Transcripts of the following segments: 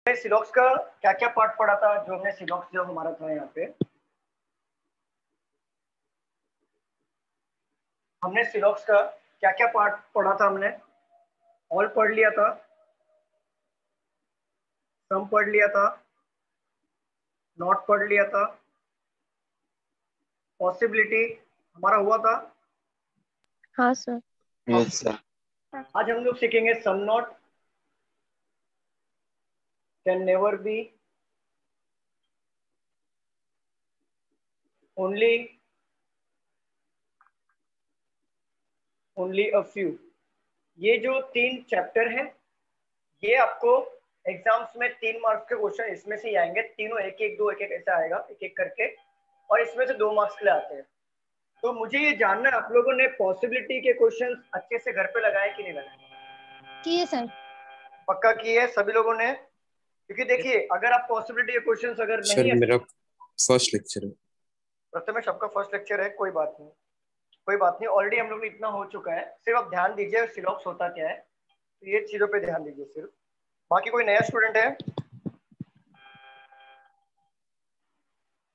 सिलॉक्स का क्या क्या पार्ट पढ़ा था, जो हमने सिलॉक्स जो हमारा था यहाँ पे, हमने सिलॉक्स का क्या क्या पार्ट पढ़ा था। हमने ऑल पढ़ लिया था, सम पढ़ लिया था, नॉट पढ़ लिया था, पॉसिबिलिटी हमारा हुआ था। हाँ सर। Yes sir. आज हम लोग सीखेंगे some not, can never be, only, only a few. ये जो 3 चैप्टर हैं, ये आपको एग्जाम्स में 3 मार्क्स के क्वेश्चन इसमें से ही आएंगे। तीनों एक एक 2 एक एक ऐसा आएगा, एक एक करके, और इसमें से 2 मार्क्स के लिए आते हैं। तो मुझे ये जानना है, आप लोगों ने पॉसिबिलिटी के क्वेश्चंस अच्छे से घर पे लगाए कि नहीं लगाए? किए सर। पक्का किए सभी लोगों ने? क्योंकि देखिए, अगर आप पॉसिबिलिटी के क्वेश्चंस अगर सर नहीं, मेरा फर्स्ट लेक्चर है। प्रथमेश आपका फर्स्ट लेक्चर है, कोई बात नहीं, कोई बात नहीं, ऑलरेडी हम लोग ने इतना हो चुका है। सिर्फ आप ध्यान दीजिए सिलॉक्स होता क्या है, तो ये चीजों पे ध्यान दीजिए सिर्फ। बाकी कोई नया स्टूडेंट है?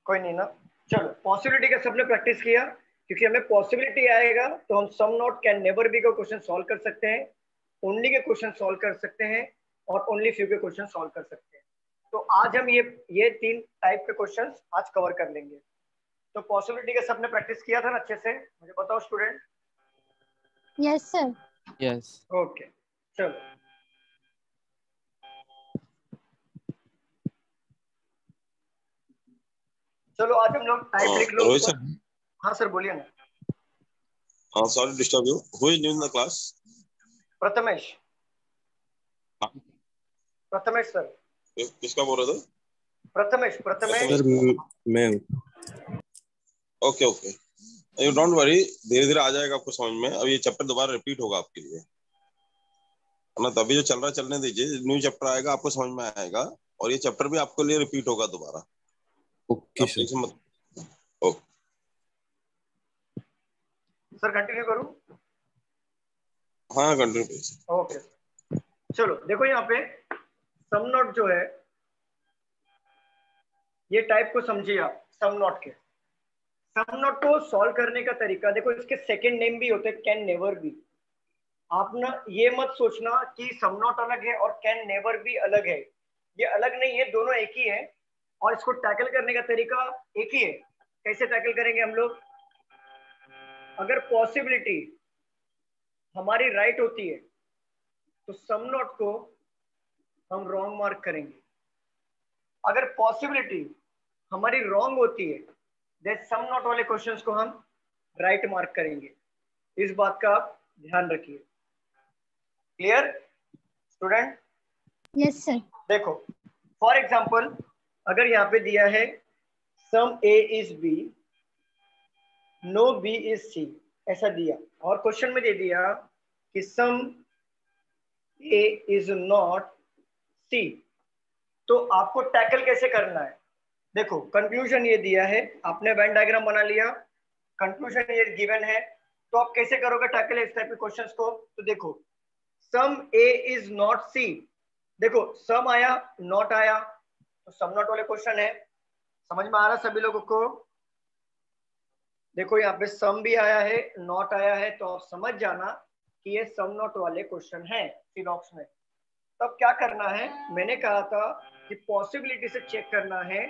कोई नहीं ना। चलो, पॉसिबिलिटी का सबने प्रैक्टिस किया, क्योंकि हमें पॉसिबिलिटी आएगा तो हम some not can never be का क्वेश्चन सॉल्व कर सकते हैं, ओनली के क्वेश्चन सॉल्व कर सकते हैं, और ओनली फ्यू के क्वेश्चन सॉल्व कर सकते हैं। तो आज हम ये 3 टाइप के क्वेश्चन आज कवर कर लेंगे। तो पॉसिबिलिटी का सबने प्रैक्टिस किया था ना अच्छे से? मुझे बताओ student. Yes sir. Yes. Okay, चलो चलो आज हम लोग टाइप लिख लो रोहित ऊपर। सर। हाँ सर, बोलिए ना। Sorry to disturb you. Who is new in the class? Prathamesh. हाँ। प्रथमेश सर। किसका बोल रहे थे? प्रथमेश सर मैं okay okay, you don't worry, धीरे धीरे आ जाएगा आपको समझ में। अब ये चैप्टर दोबारा रिपीट होगा आपके लिए, है ना? तभी जो चल रहा है चलने दीजिए, न्यू चैप्टर आएगा आपको समझ में आएगा, और ये चैप्टर भी आपके लिए रिपीट होगा दोबारा। Okay sir. Okay sir, continue करूं? हाँ, कंटिन्यू। ओके, चलो देखो यहाँ पे सम नॉट जो है, ये टाइप को समझिए आप। सम नॉट के सम नॉट को सॉल्व करने का तरीका देखो, इसके सेकंड नेम भी होते हैं कैन नेवर बी। आप ना ये मत सोचना कि सम नॉट अलग है और कैन नेवर बी अलग है, ये अलग नहीं है, दोनों एक ही है। और इसको टैकल करने का तरीका एक ही है। कैसे टैकल करेंगे हम लोग? अगर पॉसिबिलिटी हमारी राइट होती है तो सम नॉट को हम रॉन्ग मार्क करेंगे। अगर पॉसिबिलिटी हमारी रॉन्ग होती है, देन सम नॉट वाले क्वेश्चंस को हम राइट मार्क करेंगे। इस बात का आप ध्यान रखिए। Clear student? Yes sir. देखो, फॉर एग्जांपल अगर यहाँ पे दिया है some A is B, no B is C, ऐसा दिया, और क्वेश्चन में दे दिया कि सम ए इज नॉट सी, तो आपको टैकल कैसे करना है? देखो, कंक्लूजन ये दिया है, आपने वेन डायग्राम बना लिया, कंक्लूजन ये गिवन है, तो आप कैसे करोगे टैकल इस टाइप के क्वेश्चंस को? तो देखो, सम ए इज नॉट सी, देखो सम आया नॉट आया, तो सम नॉट वाले क्वेश्चन है। समझ में आ रहा सभी लोगों को? देखो यहाँ पे सम भी आया है, नॉट आया है, तो आप समझ जाना कि ये सम नॉट वाले क्वेश्चन है सिलॉक्स में। तब क्या करना है? मैंने कहा था कि पॉसिबिलिटी से चेक करना है।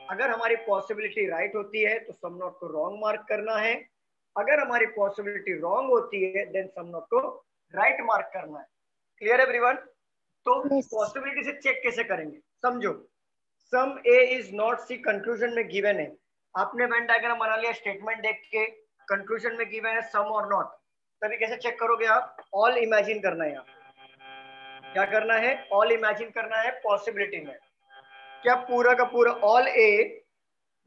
अगर हमारी पॉसिबिलिटी राइट होती है तो सम नॉट को रॉन्ग मार्क करना है, अगर हमारी पॉसिबिलिटी रॉन्ग होती है देन सम नॉट को राइट मार्क करना है। Clear everyone? तो पॉसिबिलिटी से चेक कैसे करेंगे समझो। सम A is not C conclusion में गिवन है, आपने वेन डायग्राम बना लिया, स्टेटमेंट देख के कंक्लूजन में गिवन है सम और नॉट, तभी कैसे चेक करोगे आप? ऑल इमेजिन करना है। यहाँ क्या करना है? ऑल इमेजिन करना है पॉसिबिलिटी में। क्या पूरा का पूरा all A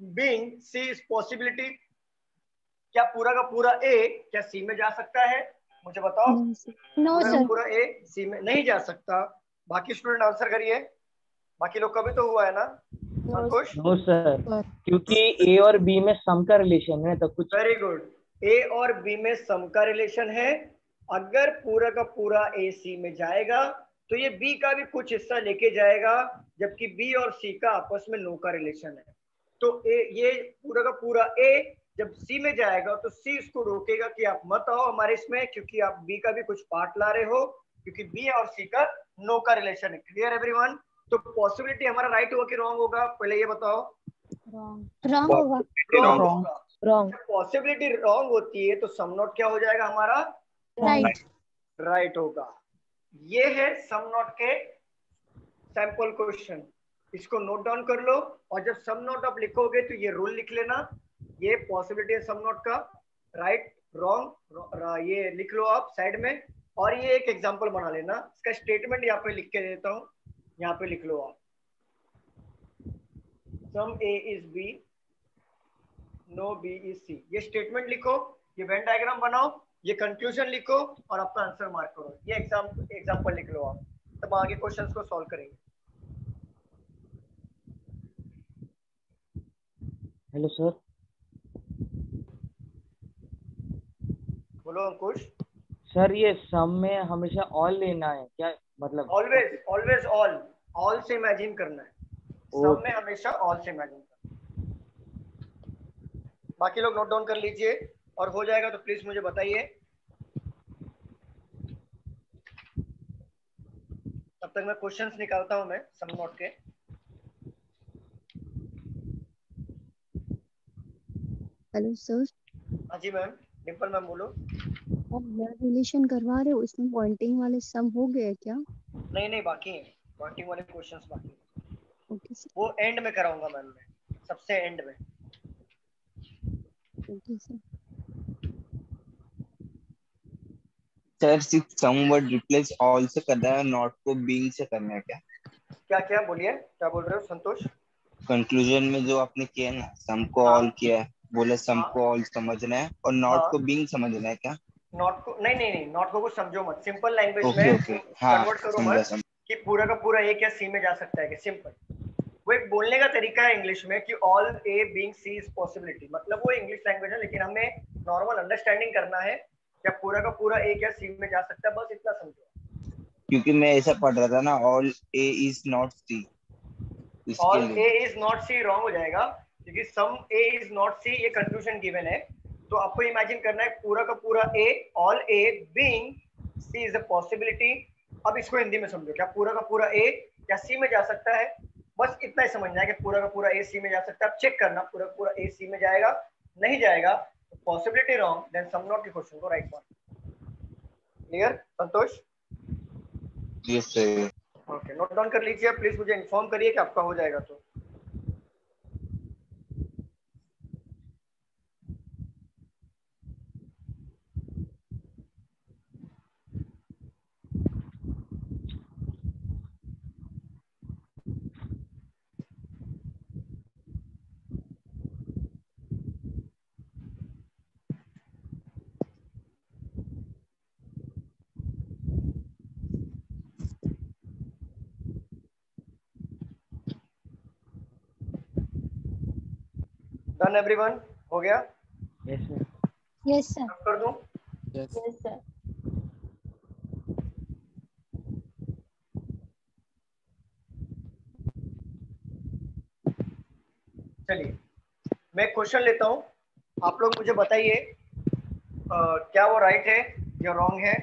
being C is possibility? क्या पूरा का पूरा ए क्या सी में जा सकता है? मुझे बताओ। No sir. पूरा ए सी में नहीं जा सकता। बाकी स्टूडेंट आंसर करिए, बाकी लोग का भी तो हुआ है ना? संतोष? नो सर, क्योंकि ए और बी में सम का रिलेशन है, तो कुछ। वेरी गुड, ए और बी में सम का रिलेशन है। अगर पूरा का पूरा ए सी में जाएगा तो ये बी का भी कुछ हिस्सा लेके जाएगा, जबकि बी और सी का आपस में नो का रिलेशन है। तो ये पूरा का पूरा ए जब सी में जाएगा तो सी इसको रोकेगा कि आप मत आओ हमारे इसमें, क्योंकि आप बी का भी कुछ पार्ट ला रहे हो, क्योंकि बी और सी का नो का रिलेशन है। Clear everyone? तो पॉसिबिलिटी हमारा राइट होगा कि रॉन्ग होगा, पहले ये बताओ। रॉन्ग होगा। Wrong Wrong. होगा। Wrong. पॉसिबिलिटी रॉन्ग होती है तो सम नॉट क्या हो जाएगा हमारा? राइट। राइट होगा। ये है सम नॉट के सैंपल क्वेश्चन, इसको नोट डाउन कर लो। और जब सम नॉट आप लिखोगे तो ये रूल लिख लेना, ये पॉसिबिलिटी है सम नॉट का, राइट रॉन्ग ये लिख लो आप साइड में। और ये एक एग्जांपल बना लेना, इसका स्टेटमेंट यहाँ पे लिख के देता हूँ, यहाँ पे लिख लो आप। Some A is B, no B is C, ये स्टेटमेंट लिखो, ये वेन डायग्राम बनाओ, ये कंक्लूजन लिखो और आपका आंसर मार्क करो। ये एग्जांपल लिख लो आप, तब आगे क्वेश्चंस को सॉल्व करेंगे। Hello sir. बोलो अंकुश। सर ये सम में हमेशा ऑल लेना है क्या, मतलब? ऑलवेज ऑलवेज ऑल से इमेजिन करना है, सम में हमेशा ऑल से इमेजिन करना है। बाकी लोग नोट डाउन कर लीजिए, और हो जाएगा तो प्लीज मुझे बताइए। तब तक मैं क्वेश्चंस निकालता हूं मैं सम नोट के। हेलो सर, हाँ जी मैम, डिम्पल मैम बोलो। आप ब्लड रिलेशन करवा रहे हो, उसमें पॉइंटिंग वाले सम हो गए क्या? नहीं नहीं, बाकी है, पॉइंटिंग वाले क्वेश्चंस बाकी है। Okay sir. वो एंड में कराऊंगा मैम, मैं सबसे एंड में। Okay sir. सर सिर्फ सम वर्ड रिप्लेस ऑल से करना है, नॉट को बीइंग से करना है क्या? क्या क्या बोलिए, क्या बोल रहे हो संतोष? कंक्लूजन में जो आपने किया ना, सम को हाँ ऑल किया है, बोले सम हाँ को ऑल समझना है और नॉट हाँ। को बीइंग समझना है क्या? नॉट को नहीं नहीं नहीं, नॉट को कुछ समझो मत, सिंपल लैंग्वेज ओके में ओके, हाँ कन्वर्ट करो समझा मत समझा। कि पूरा का पूरा ए क्या सी में जा सकता है कि सिंपल। वो एक बोलने का तरीका है इंग्लिश में कि all A being C is possibility, मतलब वो इंग्लिश लैंग्वेज है, लेकिन हमें नॉर्मल अंडरस्टैंडिंग करना है क्या पूरा का पूरा ए क्या सी में जा सकता है, बस इतना समझो। क्योंकि मैं ऐसा पढ़ रहा था ना, ऑल ए इज नॉट सी, इसके ऑल ए लिए। इज नॉट सी रॉन्ग हो जाएगा, क्योंकि सम ए इज नॉट सी ये कंक्लूजन गिवन है। तो आपको इमेजिन करना है पूरा का पूरा A, all A being C is a possibility. अब इसको हिंदी में समझो, क्या पूरा का पूरा ए क्या सी में जा सकता है, बस इतना ही समझना है कि पूरा का पूरा ए सी में जा सकता है। अब चेक करना पूरा का पूरा ए सी में जाएगा, नहीं जाएगा तो possibility wrong, then some not के क्वेश्चन को right mark. Clear Santosh? Yes sir. Okay, note down कर लीजिए, प्लीज मुझे इन्फॉर्म करिए कि आपका हो जाएगा तो। Done everyone? हो गया? Yes sir. Yes sir. कर दूं? Yes yes sir. चलिए मैं क्वेश्चन लेता हूं, आप लोग मुझे बताइए क्या वो राइट है या रॉन्ग है।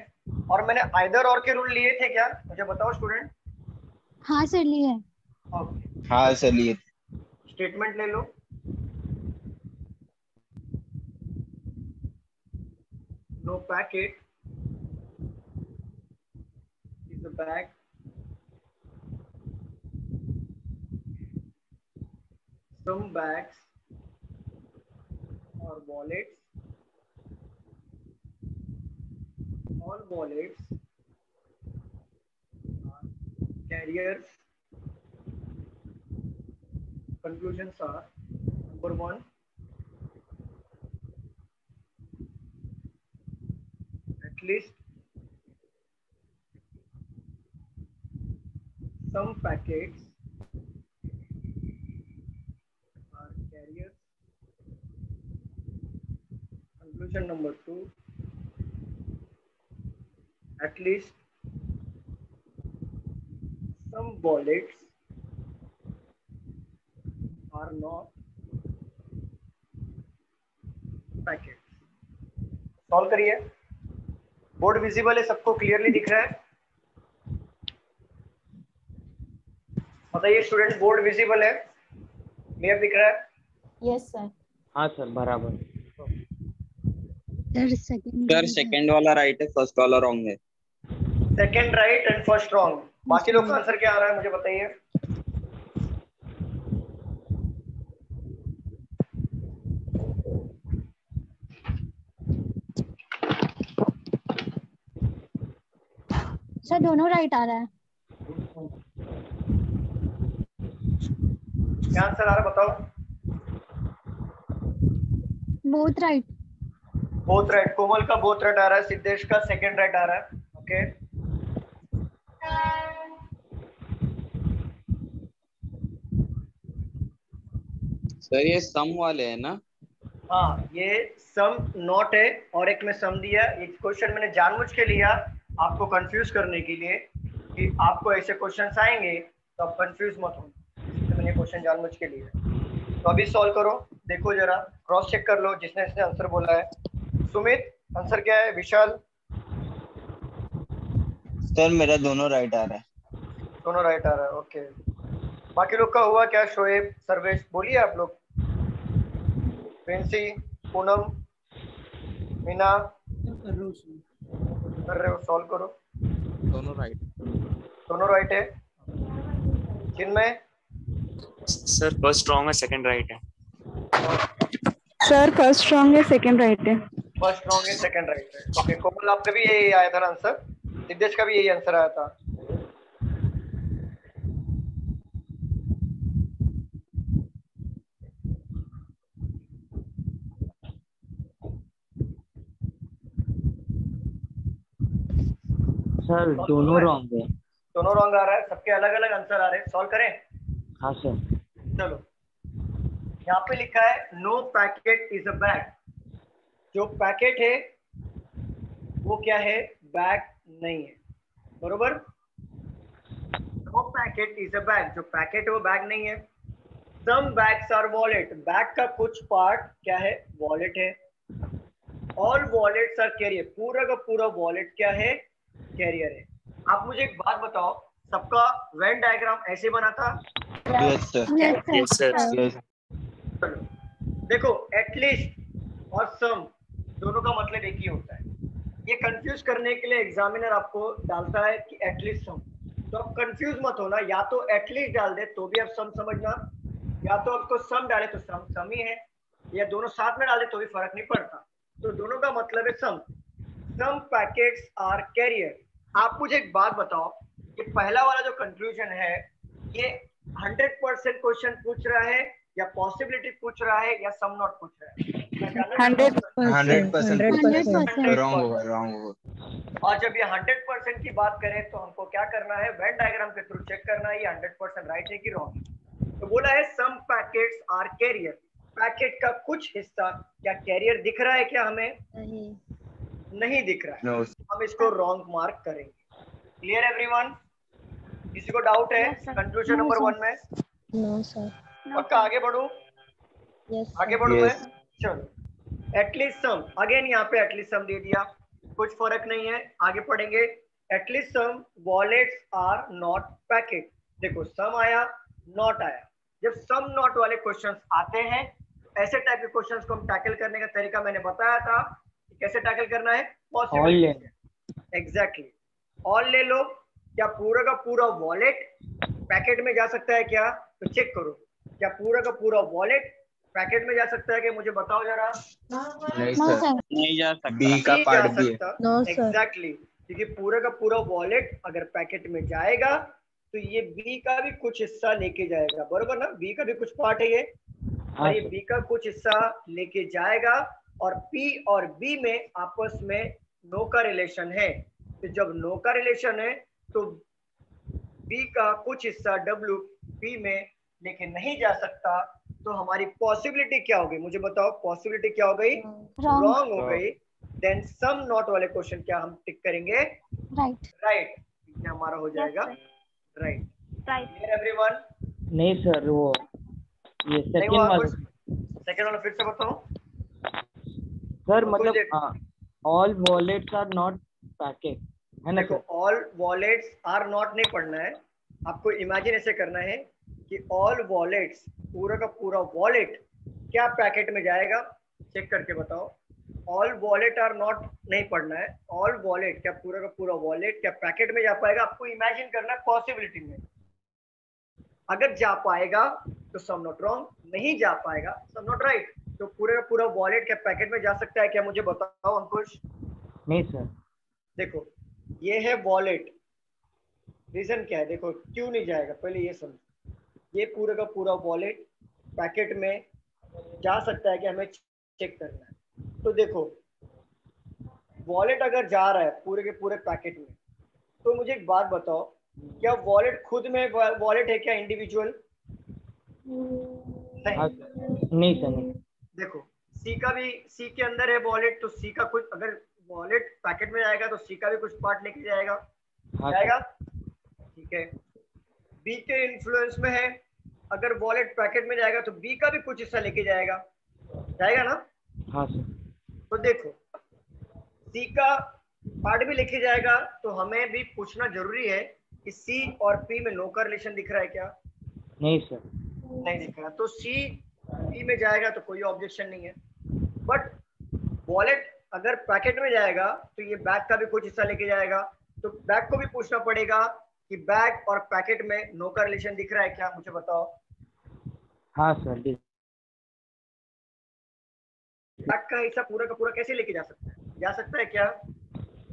और मैंने आइदर और के रूल लिए थे क्या, मुझे बताओ स्टूडेंट। हाँ सर, लिए है। ओके, हाँ चलिए। स्टेटमेंट ले लो। No packet is a bag, some bags or wallets, all wallets are carriers. Conclusions are: number one, at least some packets are carriers. Conclusion number two, at least some wallets are not packets. Solve करिए। Board visible है, सबको clearly दिख रहा है? बताइए student, board visible है, clear दिख रहा है? Yes sir. हाँ सर बराबर। सर सेकंड वाला राइट है, फर्स्ट वाला रॉन्ग है। Second right and first wrong. बाकी लोग का आंसर क्या आ रहा है मुझे बताइए। सर दोनों राइट आ रहा है। क्या आंसर आ रहा है बताओ। Both right. बोथ राइट, कोमल का बोथ राइट आ रहा है, सिद्धेश का सेकंड राइट आ रहा है। ओके सर ये सम वाले है ना? हाँ, ये सम नॉट है और एक में सम दिया। ये क्वेश्चन मैंने जानबूझ के लिया आपको कंफ्यूज करने के लिए कि आपको ऐसे क्वेश्चंस आएंगे तो आप कंफ्यूज मत हो, इसलिए मैंने क्वेश्चन जानबूझ के लिया। तो अभी सॉल्व करो, देखो जरा, क्रॉस चेक कर लो जिसने इसने आंसर बोला है। सुमित आंसर क्या है? विशाल? सर मेरा दोनों राइट आ रहा है। दोनों राइट आ रहा है, ओके। बाकी लोग का हुआ क्या? शोएब, सर्वेश, बोलिए आप लोग। प्रिंसी, पूनम, मीना, कर रहे हो? सॉल्व करो। दोनों राइट। दोनों राइट है। चिन्मय? सर फर्स्ट रॉन्ग है, सेकंड राइट है। सर फर्स्ट रॉन्ग है, सेकंड राइट है। फर्स्ट रॉन्ग है, सेकंड राइट है। ओके कोमल, आपका भी यही आया था आंसर, सिद्धेश का भी यही आंसर आया था। सर दोनों रॉन्ग है। दोनों रॉन्ग आ रहा है, सबके अलग अलग आंसर आ रहे हैं। सॉल्व करें? हाँ सर। चलो, यहाँ पे लिखा है no packet is a bag. जो पैकेट है वो क्या है? बैग नहीं है, बरोबर? No packet is a bag, जो पैकेट है वो बैग नहीं है। Some bags are wallet, bag का कुछ पार्ट क्या है? वॉलेट है। ऑल वॉलेट्स आर कैरियर, पूरा का पूरा वॉलेट क्या है? कैरियर है। आप मुझे एक बात बताओ, सबका वेन डायग्राम ऐसे बना था? Yes sir. Yes sir. चलो देखो, एटलीस्ट और सम दोनों का मतलब एक ही होता है। ये कंफ्यूज करने के लिए एग्जामिनर आपको डालता है कि एटलीस्ट सम, तो आप कंफ्यूज मत होना, या तो एटलीस्ट डाल दे तो भी आप सम समझना, या तो आपको सम डाले तो सम सम ही है, या दोनों साथ में डाले तो भी फर्क नहीं पड़ता। तो दोनों का मतलब है सम। सम पैकेट्स आर कैरियर। आप मुझे एक बात बताओ, कि पहला वाला जो कंक्लूजन है ये 100% क्वेश्चन पूछ रहा है या पॉसिबिलिटी पूछ रहा है या सम नॉट पूछ रहा है? 100% रॉन्ग 100%। होगा, रॉन्ग होगा। और जब ये 100% की बात करें तो हमको क्या करना है? वेन डायग्राम के थ्रू चेक करना है ये 100% राइट है कि रॉन्ग। तो बोला है सम पैकेट्स आर कैरियर, पैकेट का कुछ हिस्सा क्या कैरियर दिख रहा है क्या हमें? नहीं दिख रहा है। No. हम इसको रॉन्ग मार्क करेंगे। Clear everyone? किसी को डाउट है कंक्लूजन नंबर 1 में? No sir. पक्का आगे बढ़ू? यस आगे बढ़ू मैं? Yes. चलो, एटलीस्ट सम, अगेन यहाँ पे एटलीस्ट सम दे दिया, कुछ फर्क नहीं है, आगे पढ़ेंगे। At least some wallets are not packet. देखो सम आया, नॉट आया। जब सम नॉट वाले क्वेश्चंस आते हैं, ऐसे टाइप के क्वेश्चंस को हम टैकल करने का तरीका मैंने बताया था, कैसे टैकल करना है? पॉसिबिलिटी। एग्जैक्टली, ऑल ले लो। क्या पूरा का पूरा वॉलेट पैकेट में जा सकता है क्या? तो चेक करो, क्या पूरा का पूरा वॉलेट पैकेट में जा सकता है कि मुझे बताओ जरा। नहीं नो सर, सर। नहीं जा सकता। बी का पार्ट भी है। No sir. एग्जैक्टली, क्योंकि पूरा का पूरा वॉलेट अगर पैकेट में जाएगा तो ये बी का भी कुछ हिस्सा लेके जाएगा, बरोबर ना? बी का भी कुछ पार्ट है ये, और ये बी का कुछ हिस्सा लेके जाएगा। और पी और बी में आपस में नो का रिलेशन है। तो जब नो का रिलेशन है तो बी का कुछ हिस्सा डब्ल्यू बी में लेके नहीं जा सकता। तो हमारी पॉसिबिलिटी क्या हो गई? मुझे बताओ, पॉसिबिलिटी क्या हो गई? रॉन्ग हो गई। देन सम नॉट वाले क्वेश्चन क्या हम टिक करेंगे? राइट। राइट, ये हमारा हो जाएगा राइट। राइट। एवरीवन? नहीं सर, वो ये नहीं सेकंड हुआ वाला। कुछ? सेकंड वाला फिर से बताओ सर तो मतलब all wallets are not packet, है ना देखो sir? All wallets are not नहीं पढ़ना है, आपको इमेजिन ऐसे करना है कि ऑल वॉलेट्स, पूरा का पूरा वॉलेट क्या पैकेट में जाएगा, चेक करके बताओ। ऑल वॉलेट आर नॉट नहीं पढ़ना है, ऑल वॉलेट क्या पूरा का पूरा वॉलेट क्या पैकेट में जा पाएगा, आपको इमेजिन करना है पॉसिबिलिटी में। अगर जा पाएगा तो सम नॉट रॉन्ग, नहीं जा पाएगा सम नॉट राइट। तो पूरा का पूरा वॉलेट क्या पैकेट में जा सकता है क्या, मुझे बताओ अंकुश। नहीं सर। देखो ये है वॉलेट, रीजन क्या है, देखो क्यों नहीं जाएगा पहले ये समझो। ये पूरा का पूरा वॉलेट पैकेट में जा सकता है कि हमें चेक करना है। तो देखो वॉलेट अगर जा रहा है पूरे के पूरे पैकेट में, तो मुझे एक बात बताओ, क्या वॉलेट खुद में वॉलेट है क्या इंडिविजुअल? नहीं सर नहीं। देखो सी का भी, सी के अंदर है वॉलेट, तो सी का कुछ, अगर वॉलेट पैकेट में जाएगा तो सी का भी कुछ पार्ट लेके जाएगा, जाएगा, ठीक है। बी के इन्फ्लुएंस में है, अगर वॉलेट पैकेट में जाएगा तो बी का भी कुछ हिस्सा लेके जाएगा, जाएगा ना? हाँ सर। तो देखो सी का पार्ट भी लेके जाएगा, तो हमें भी पूछना जरूरी है कि सी और पी में नो का रिलेशन दिख रहा है क्या? नहीं सर। नहीं दिख रहा, तो सी पी में जाएगा तो कोई ऑब्जेक्शन नहीं है। बट वॉलेट अगर पैकेट में जाएगा तो ये बैग का भी कुछ हिस्सा लेके जाएगा, तो बैग को भी पूछना पड़ेगा कि बैग और पैकेट में नो का रिलेशन दिख रहा है क्या, मुझे बताओ। हाँ सर। बैग का हिस्सा पूरा का पूरा कैसे लेके जा सकता है, जा सकता है क्या?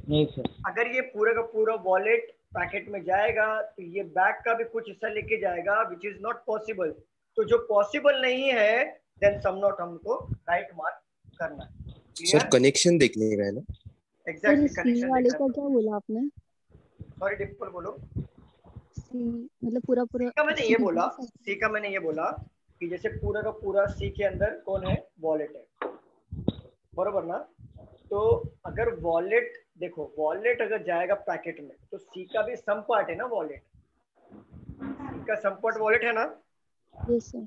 नहीं सर। अगर ये पूरा का पूरा वॉलेट पैकेट में जाएगा तो ये बैग का भी कुछ हिस्सा लेके जाएगा, विच इज नॉट पॉसिबल। तो जो पॉसिबल नहीं है देन सम नॉट हमको राइट मार्क करना है। सर कनेक्शन देखने का है ना? एग्जैक्टली सी कनेक्शन वाले देखना का है। क्या बोला आपने? सॉरी डिम्पल बोलो। सी मतलब पूरा पूरा सी का मैंने सी ये बोला, सी का मैंने ये बोला कि जैसे पूरा का पूरा सी के अंदर कौन है, वॉलेट है, बरोबर ना? तो अगर वॉलेट, देखो वॉलेट अगर जाएगा पैकेट में तो सी का भी सम पार्ट है ना वॉलेट, सी का सम पार्ट वॉलेट है ना? Yes sir.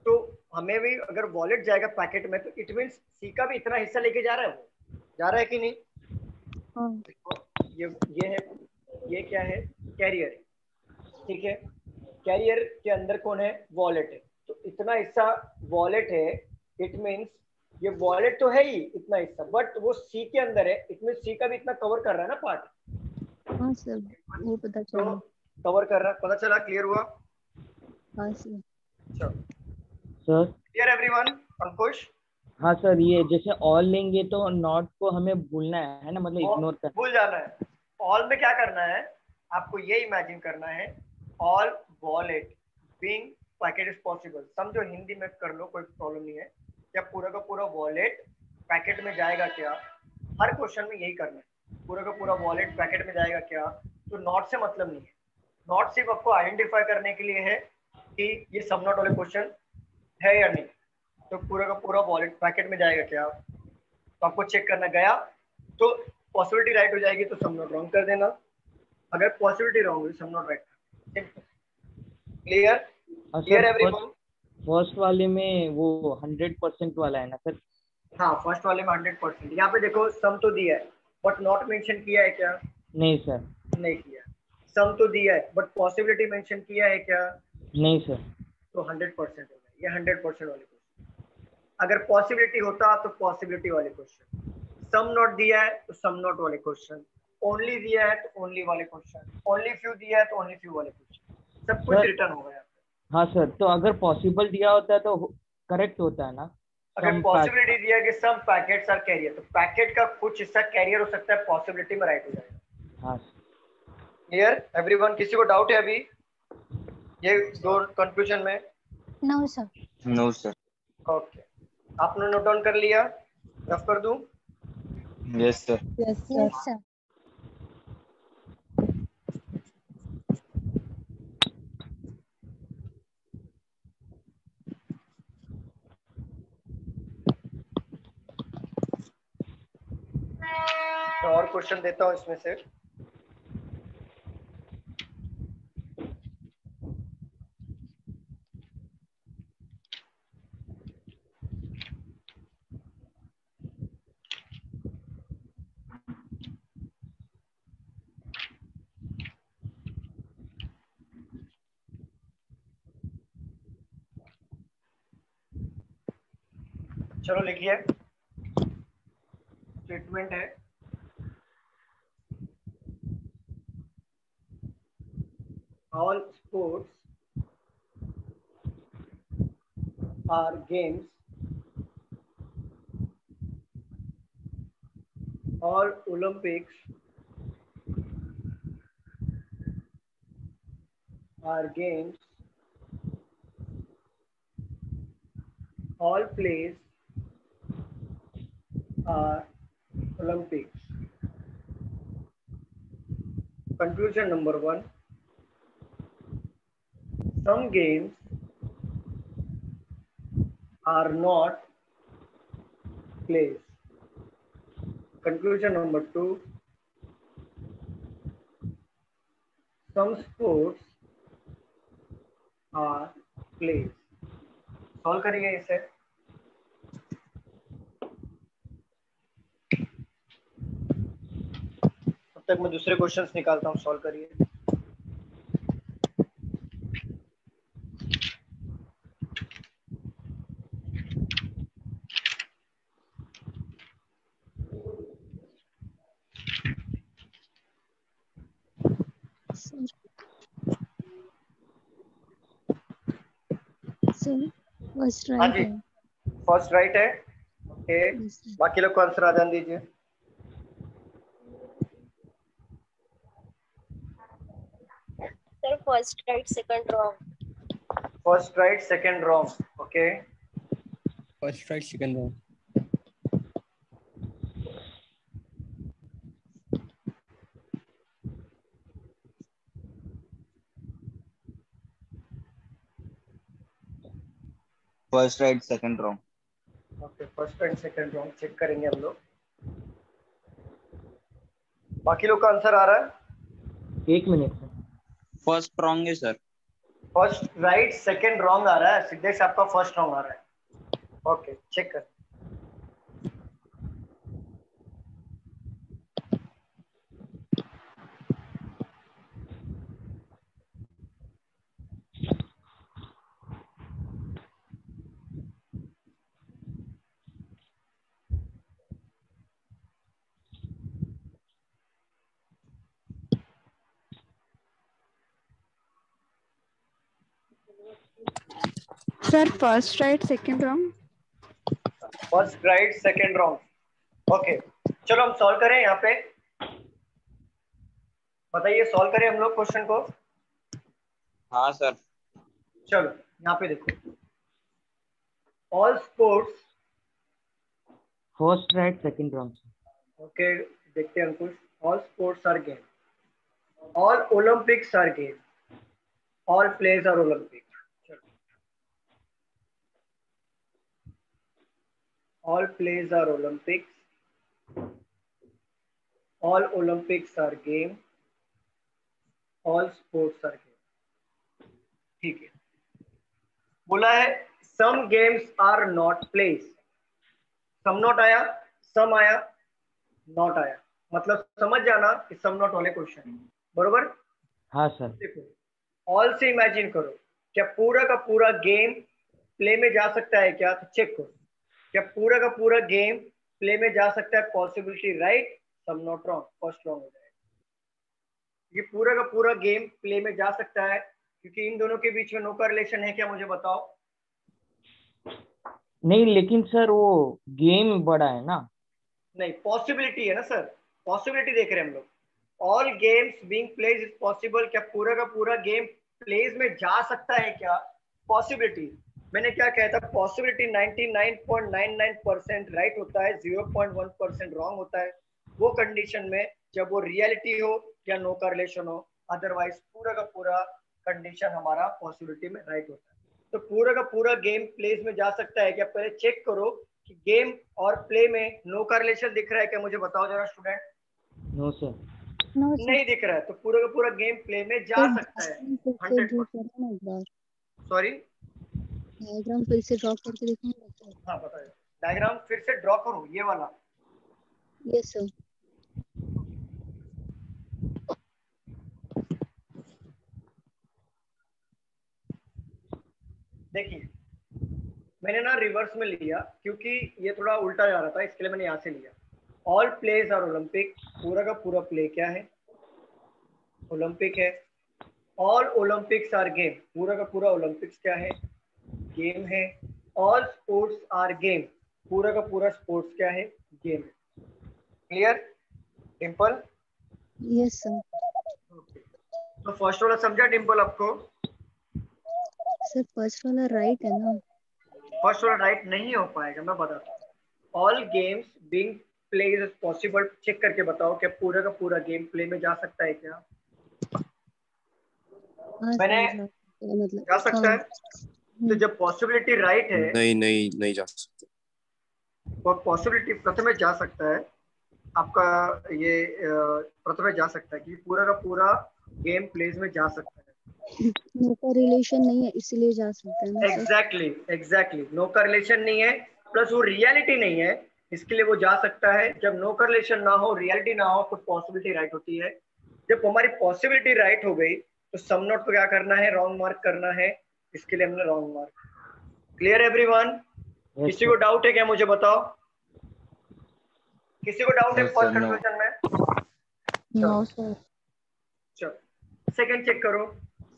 तो हमें भी अगर वॉलेट जाएगा पैकेट में तो इट मींस सी का भी इतना हिस्सा लेके जा रहा है, वो जा रहा है कि नहीं? हाँ। ये है, ये क्या है, कैरियर है, ठीक है। कैरियर के अंदर कौन है, वॉलेट है, तो इतना हिस्सा वॉलेट है, इट मींस ये वॉलेट तो है ही इतना हिस्सा, बट वो सी के अंदर है, इट मींस सी का भी इतना कवर कर रहा है ना पार्ट। हाँ सर वो पता चला। तो कवर कर रहा है, पता चला, क्लियर हुआ? हाँ सर। चलो सर। Clear everyone? अंकुश? हाँ सर, ये जैसे ऑल लेंगे तो नॉट को हमें भूलना है ना, मतलब इग्नोर करना, भूल जाना है। ऑल में क्या करना है, आपको ये इमेजिन करना है all wallet being packet is possible, समझो हिंदी में कर लो कोई प्रॉब्लम नहीं है। क्या पूरा का पूरा वॉलेट पैकेट में जाएगा क्या, हर क्वेश्चन में यही करना है, पूरा का पूरा वॉलेट पैकेट में जाएगा क्या। तो नॉट से मतलब नहीं है, नॉट सिर्फ आपको आइडेंटिफाई करने के लिए है कि ये सब नॉट वाले क्वेश्चन है या नहीं। तो पूरा का पूरा वॉलेट पैकेट में जाएगा क्या, तो आपको चेक करना, गया तो पॉसिबिलिटी राइट हो जाएगी तो सम नॉट रॉन्ग कर देना, अगर पॉसिबिलिटी रॉन्ग हुई some not right. Clear? Clear everyone? First वाले में वो 100% वाला है ना सर? हाँ फर्स्ट वाले में 100%। यहाँ पे देखो सम तो दिया है बट नॉट मेंशन किया है क्या? नहीं सर। नहीं किया। सम तो दिया है बट पॉसिबिलिटी मेंशन किया है क्या? नहीं सर। तो 100% हो गया, ये 100% वाले क्वेश्चन। अगर पॉसिबिलिटी होता तो पॉसिबिलिटी वाले क्वेश्चन, सम नॉट दिया है तो सम नॉट वाले क्वेश्चन, ओनली दिया है तो ओनली वाले क्वेश्चन, ओनली फ्यू दिया है तो ओनली फ्यू वाले क्वेश्चन, सब कुछ रिटर्न हो गया। हाँ सर, तो अगर पॉसिबल दिया होता है तो करेक्ट होता है ना? अगर पॉसिबिलिटी दिया कि सम पैकेट्स आर कैरियर, तो पैकेट का कुछ हिस्सा कैरियर हो सकता है, पॉसिबिलिटी में राइट हो जाएगा। हाँ। Clear everyone? किसी को डाउट है अभी ये दो कंफ्यूजन में? No sir. No sir. Okay, आपने नोट डाउन कर लिया? रफ कर दूं? Yes sir. Yes sir. तो और क्वेश्चन देता हूँ इसमें से। चलो लिखिए, स्टेटमेंट है all sports are games, all Olympics are games, all plays are Olympics. Conclusion number 1, some games are not plays. Conclusion number 2, some sports are plays. Solve करिए इसे। तब तक मैं दूसरे क्वेश्चंस निकालता हूँ, सॉल्व करिए। सर फर्स्ट हाँ राइट जी, है। फर्स्ट राइट है। ओके, बाकी लोग को आंसर आ जाने दीजिए। Sir first right second wrong. First right second wrong. Okay, first right second wrong. First right second wrong. Okay, first and second wrong check करेंगे हम लोग। बाकी लोग का आंसर आ रहा है? 1 मिनट सर। फर्स्ट रॉन्ग है sir. First right second wrong आ रहा है, सिद्धेश आपका फर्स्ट रॉन्ग आ रहा है। ओके, चेक कर। Sir first right second wrong. First right second wrong. Okay, चलो हम सॉल्व करें यहाँ पे। बताइए, सॉल्व करें हम लोग क्वेश्चन को। हाँ सर। चलो यहाँ पे देखो, all sports. First right second wrong. Okay, देखते हैं Ankush. All sports are game, all Olympics are game, all plays are Olympic. All plays are Olympics. All Olympics are game. All sports are game. ठीक है, बोला है some games are not plays. some not आया, some आया, not आया, मतलब समझ जाना कि some not वाले क्वेश्चन। बरोबर? हाँ सर। देखो, ऑल से इमेजिन करो, क्या पूरा का पूरा गेम प्ले में जा सकता है क्या? तो चेक करो, क्या पूरा का पूरा गेम प्ले में जा सकता है? Possibility right, some not wrong, first रॉन्ग हो जाएगा। ये पूरा का पूरा गेम प्ले में जा सकता है क्योंकि इन दोनों के बीच में नो कॉरिलेशन है क्या? मुझे बताओ। नहीं, लेकिन सर वो गेम बड़ा है ना। नहीं, पॉसिबिलिटी है ना सर, पॉसिबिलिटी देख रहे हैं हम लोग। All games being plays is possible, क्या पूरा का पूरा गेम प्लेज में जा सकता है क्या? पॉसिबिलिटी। मैंने क्या कहा था? पॉसिबिलिटी 99.99% राइट होता है, 0.1% रॉन्ग होता है वो कंडीशन में जब वो रियलिटी हो या नो कॉरिलेशन हो। अदरवाइज पूरा का पूरा कंडीशन हमारा पॉसिबिलिटी में राइट होता है। तो पूरा का पूरा गेम प्लेज में जा सकता है क्या? पहले चेक करो कि गेम और प्ले में नो कॉरिलेशन दिख रहा है क्या? मुझे बताओ जरा स्टूडेंट। No sir. नहीं दिख रहा है, तो पूरा का पूरा गेम प्ले में जा सकता है 100%। सॉरी, डायग्राम फिर से ड्रॉ करके देखो। हाँ बताइए, डायग्राम फिर से ड्रॉ करूं ये वाला? Yes sir. देखिए, मैंने ना रिवर्स में लिया क्योंकि ये थोड़ा उल्टा जा रहा था, इसके लिए मैंने यहाँ से लिया। ऑल प्लेज आर ओलंपिक, पूरा का पूरा प्ले क्या है? ओलंपिक है। ऑल ओलंपिक्स आर गेम, पूरा का पूरा ओलंपिक्स क्या है? गेम है। ऑल स्पोर्ट्स आर गेम, पूरा का पूरा स्पोर्ट्स क्या है? गेम है। क्लियर डिम्पल? Yes sir. तो फर्स्ट वाला समझा डिम्पल आपको? सर फर्स्ट वाला राइट है ना? फर्स्ट वाला राइट नहीं हो पाएगा, मैं बताता हूँ। All games being played is possible, check करके बताओ क्या पूरा का पूरा गेम प्ले में जा सकता है क्या? मैंने मतलब जा सकता है। तो जब पॉसिबिलिटी राइट है, नहीं जा सकता। और पॉसिबिलिटी प्रथम जा सकता है आपका, ये प्रथम जा सकता है कि पूरा का पूरा गेम प्लेज में जा सकता है। नो का रिलेशन नहीं है इसलिए जा सकता है ना सर? एग्जैक्टली नो का रिलेशन नहीं है, प्लस वो रियलिटी नहीं है, इसके लिए वो जा सकता है। जब नो का रिलेशन ना हो, रियलिटी ना हो, तो पॉसिबिलिटी राइट होती है। जब हमारी पॉसिबिलिटी राइट हो गई तो सम नॉट को क्या करना है? रॉन्ग मार्क करना है, इसके लिए हमने रॉन्ग मार्क। Clear everyone? किसी को डाउट है क्या? मुझे बताओ, किसी को डाउट है फर्स्ट कंक्लूजन में? No sir. चलो सेकंड चेक करो।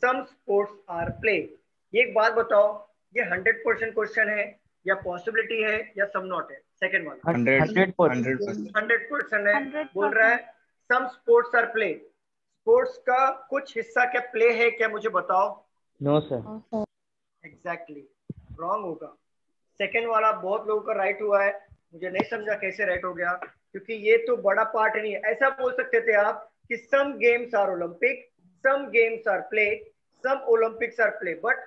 Some sports are play. ये एक बात बताओ, ये 100% क्वेश्चन है या पॉसिबिलिटी है या सम नॉट है? सेकंड वाला 100% है। बोल रहा है some sports are play. Sports का कुछ हिस्सा क्या प्ले है क्या? मुझे बताओ। No sir. एग्जैक्टली रॉन्ग होगा। सेकंड वाला बहुत लोगों का राइट हुआ है, मुझे नहीं समझा कैसे राइट हो गया, क्योंकि ये तो बड़ा पार्ट नहीं है। ऐसा बोल सकते थे आप कि some games are Olympic, some games are play, some Olympics are play, but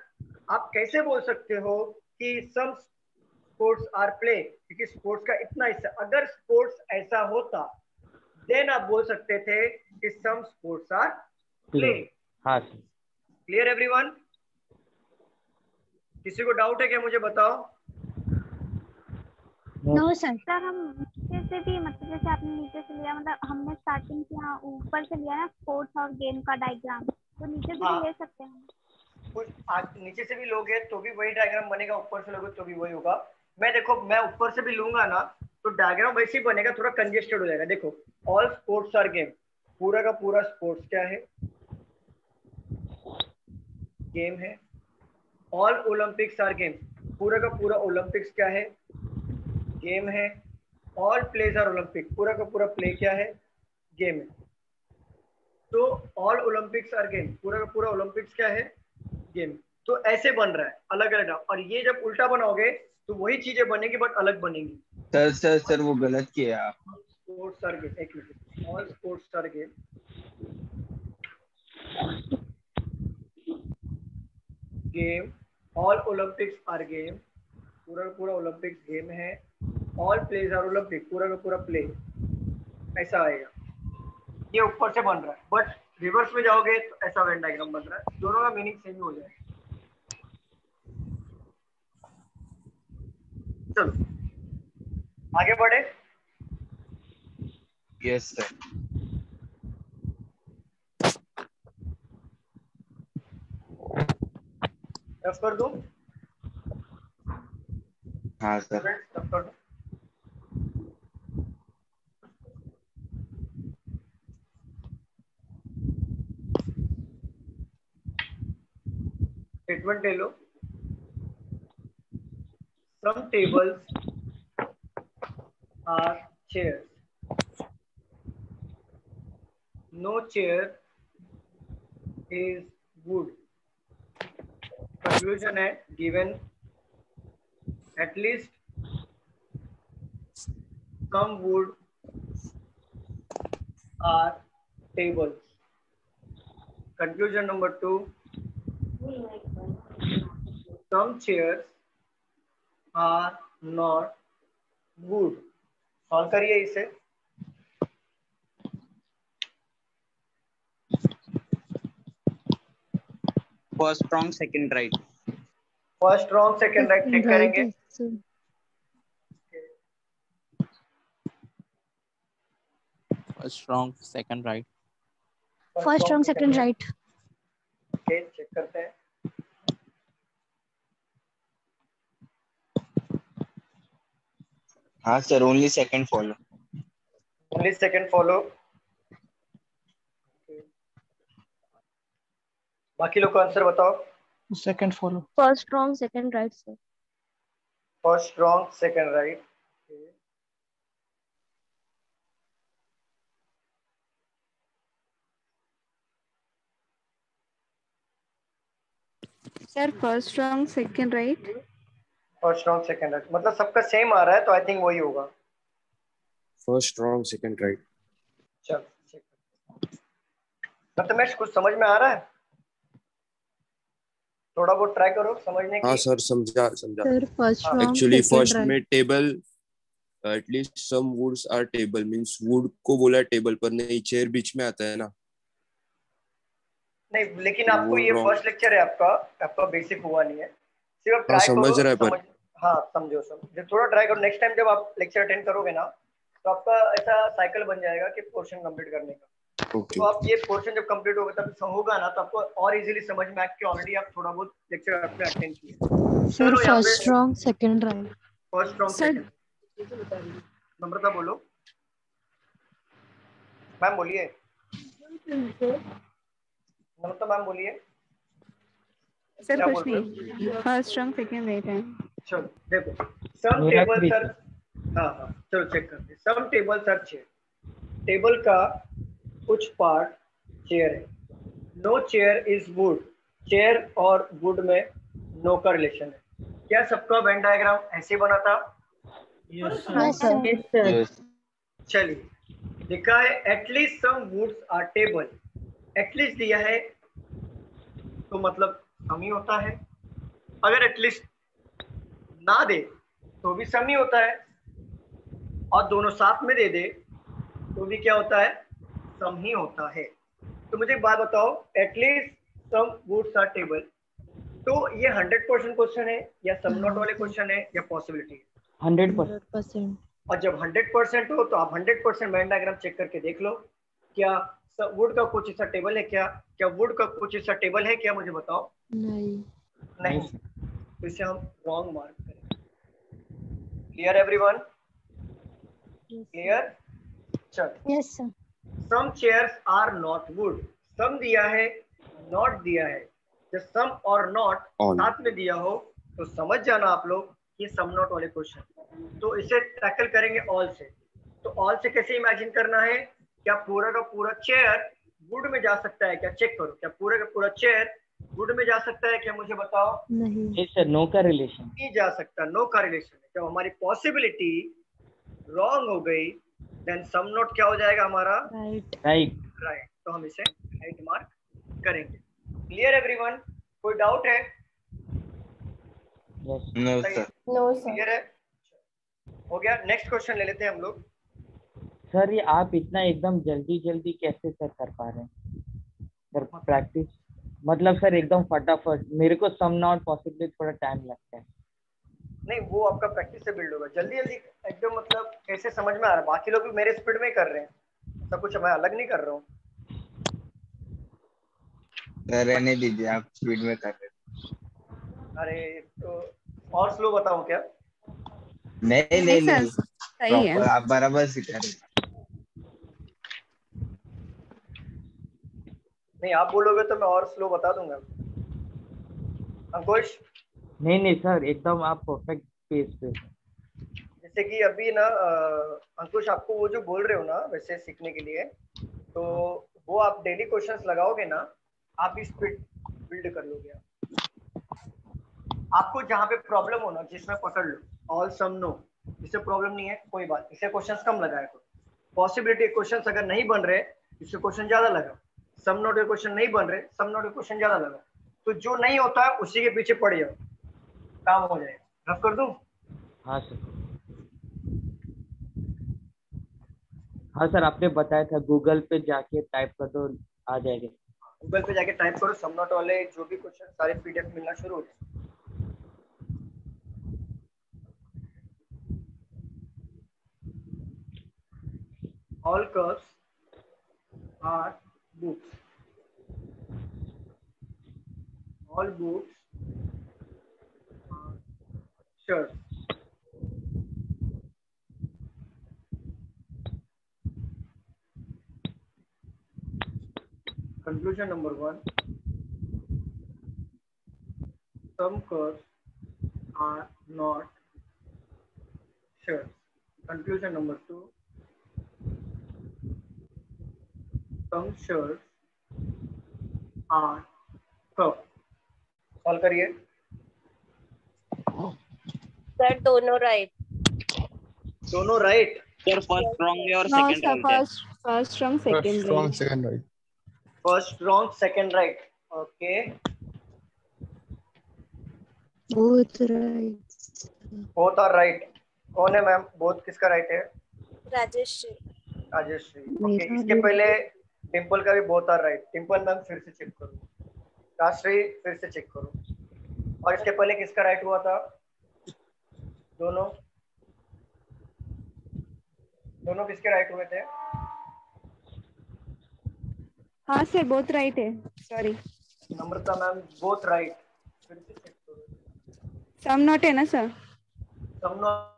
आप कैसे बोल सकते हो कि सम स्पोर्ट्स आर प्ले? क्योंकि स्पोर्ट्स का इतना हिस्सा, अगर स्पोर्ट्स ऐसा होता देन आप बोल सकते थे कि सम स्पोर्ट्स आर प्ले। हाँ। Clear everyone? किसी को डाउट है क्या? मुझे बताओ। No sir. सर हम नीचे से भी, मतलब जैसे आपने नीचे से लिया, मतलब हमने स्टार्टिंग से यहाँ ऊपर से लिया ना स्पोर्ट्स और गेम का डायग्राम, तो नीचे से भी ले सकते हैं। कुछ नीचे से भी लोगे तो भी वही डायग्राम बनेगा, ऊपर से लोगे तो भी वही होगा। मैं देखो, मैं ऊपर से भी लूंगा ना तो डायग्राम वैसे ही बनेगा, थोड़ा कंजेस्टेड हो जाएगा। देखो ऑल स्पोर्ट्स आर गेम, पूरा का पूरा स्पोर्ट्स क्या है? गेम है। ऑल ओलंपिक्स आर गेम, पूरा का पूरा ओलंपिक्स क्या है? गेम है। ऑल प्लेज आर ओलंपिक, पूरा का पूरा प्ले क्या है? गेम है। तो ऑल ओलंपिक्स आर गेम, पूरा का पूरा ओलंपिक्स क्या है? गेम। तो ऐसे बन रहा है अलग अलग, और ये जब उल्टा बनाओगे तो वही चीजें बनेगी बट अलग बनेगी। सर वो गलत किया आप। स्पोर्ट्स आर गेम, एक minute, all sports are game, game, all Olympics are game, पूरा का पूरा ओलंपिक्स गेम है। ऑल प्लेज आर ओलंपिक, पूरा का पूरा प्ले, ऐसा आएगा। ये ऊपर से बन रहा है, बट रिवर्स में जाओगे तो ऐसा वेन डायग्राम बन रहा है। दोनों का मीनिंग सेम हो जाएगा। चलो आगे बढ़े। Yes sir. रफ कर दूं? हाँ सर। रफ कर दूं? स्टेटमेंट ले लो। Some tables are chairs. No chair is wood. Conclusion है given at least some wood are tables. Conclusion number 2. Some chairs are not wood. सॉल्व करिए इसे। First wrong second right. First wrong second right check करेंगे। First wrong second right. First wrong second right. Okay check करते हैं। हाँ sir, only second follow. Only second follow. बाकी लोग का आंसर बताओ। Second follow. First wrong second right sir. First wrong second right. Sir first wrong second right. First wrong second right मतलब सबका same आ रहा है, तो आई थिंक वही होगा। First wrong second right. चल प्रथमेश, कुछ समझ में आ रहा है? थोड़ा बहुत ट्राई करो समझने की। हाँ सर, समझा। Sir first wrong actually second first में right. Table, at least some woods are table means wood को बोला टेबल पर, नहीं चेयर बीच में आता है ना। नहीं, लेकिन आपको ये फर्स्ट लेक्चर है आपका बेसिक हुआ नहीं है। सिर्फ हाँ ट्राई समझ करो रहा है पर हाँ समझो जब थोड़ा ट्राई करो, नेक्स्ट टाइम जब आप लेक्चर अटेंड करोगे ना, तो आपका ऐसा साइकिल बन जाएगा कि पोर्शन कंप्लीट करने का। ओके। तो आप ये पोर्शन जब कंप्लीट होगा तब होगा ना, तो आपको और इजीली समझ में आएगा कि ऑलरेडी आप थोड़ा बहुत लेक्चर आपने अटेंड किया। Sir first wrong second right. First wrong second. Namrata बोलो। मैम बोलिए। नम्रता मैम बोलिए। सर कुछ नहीं, फर्स्ट रॉन्ग सेकंड राइट है। चलो देखो, सम टेबल सर। हाँ चलो चेक करते हैं। Some table sir chair. Table का कुछ पार्ट चेयर है। No chair is wood. Chair और वुड में नो का रिलेशन है। क्या सबका वेन डायग्राम ऐसे बना था? Yes sir. चलिए लिखा है at least some woods are table. At least दिया है तो मतलब सम ही होता है। अगर एटलीस्ट ना दे तो भी सम ही होता है, और दोनों साथ में दे दे तो भी क्या होता है? सम ही होता है। तो मुझे एक बात बताओ, at least some woods are table, तो ये 100% क्वेश्चन है या सम नॉट वाले क्वेश्चन है या पॉसिबिलिटी है? 100%। और जब 100% हो तो आप 100% वेन डायग्राम चेक करके देख लो, क्या वुड का कुछ हिस्सा टेबल है? क्या वुड का कुछ हिस्सा टेबल है क्या? मुझे बताओ। नहीं, तो इसे हम रॉन्ग मार्क करें। Clear everyone? क्लियर? चलो। Yes sir. Some chairs are not wood. Some दिया है, नॉट दिया है। जब सम और नॉट साथ में दिया हो तो समझ जाना आप लोग ये सम नॉट वाले क्वेश्चन। तो इसे टैकल करेंगे ऑल से। तो ऑल से कैसे इमेजिन करना है? क्या पूरा का पूरा चेयर वुड में जा सकता है क्या? चेक करो, क्या पूरा का पूरा चेयर वुड में जा सकता है क्या? मुझे बताओ। नहीं सर, नो का रिलेशन नहीं जा सकता, नो का रिलेशन है। जब हमारी पॉसिबिलिटी रॉन्ग हो गई देन सम नॉट क्या हो जाएगा हमारा? राइट। राइट। तो हम इसे राइट मार्क करेंगे। Clear everyone? कोई डाउट है? No sir. क्लियर है? हो गया। नेक्स्ट क्वेश्चन ले लेते हैं हम लोग। सर ये आप इतना एकदम जल्दी जल्दी कैसे सर कर पा रहे हैं सर? प्रैक्टिस मतलब सर एकदम फटाफट। मेरे को सम नॉट पॉसिबली थोड़ा टाइम लगता है। नहीं, वो आपका प्रैक्टिस से बिल्ड होगा। जल्दी जल्दी एकदम मतलब कैसे समझ में आ रहा है? बाकी लोग भी मेरे स्पीड में ही कर रहे हैं, सब कुछ मैं अलग नहीं कर रहा हूँ। रहने दीजिए, आप स्पीड में कर रहे हैं। अरे तो और स्लो बताऊं क्या? नहीं सही है। आप बराबर सिखा रहे हैं। नहीं, आप बोलोगे तो मैं और स्लो बता दूंगा। अंकुश? नहीं सर, एकदम आप परफेक्ट पेस पे। जैसे कि अभी ना अंकुश, आपको वो जो बोल रहे हो ना वैसे सीखने के लिए, तो वो आप डेली क्वेश्चंस लगाओगे ना, आप भी स्पीड बिल्ड कर लोगे। आपको जहाँ पे प्रॉब्लम हो ना, जिसमें पकड़ लो ऑल सम नो, इससे प्रॉब्लम नहीं है कोई बात, इसे क्वेश्चंस कम लगाया करो। पॉसिबिलिटी क्वेश्चंस अगर नहीं बन रहे इससे क्वेश्चन ज्यादा लगा। सम नोट के क्वेश्चन नहीं बन रहे, सम नोट के क्वेश्चन ज्यादा लगा। तो जो नहीं होता है उसी के पीछे पड़ जाओ, काम हो जाएगा। रफ कर दूं? हाँ सर। हाँ सर, आपने बताया था गूगल पे जाके टाइप कर दो, आ जाएगा। गूगल पे जाके टाइप करो सम नोट वाले जो भी क्वेश्चन, सारे पीडीएफ मिलना शुरू हो जाए। All curves are books. All books are shirts. Conclusion number 1, some curves are not sure. Conclusion number 2, some sures are curve. Solve करिए सर दोनों राइट। दोनों राइट। सर फर्स्ट रॉन्ग है और No, सेकंड sir. राइट है। First wrong, second right. second right. First wrong second right. Okay, both right. Both are right. कौन है ma'am? Both किसका right है? राजेश राजेश्री। ओके, मेरा इसके भी पहले डिम्पल का भी both are right. Dimple ma'am फिर से चेक करो, राजश्री फिर से चेक करो। और इसके पहले किसका राइट हुआ था? दोनों दोनों किसके राइट हुए थे? हाँ सर, both right है। Sorry. नम्रता मैम बोथ राइट। फिर से चेक करो। Some not है ना सर? सम नॉट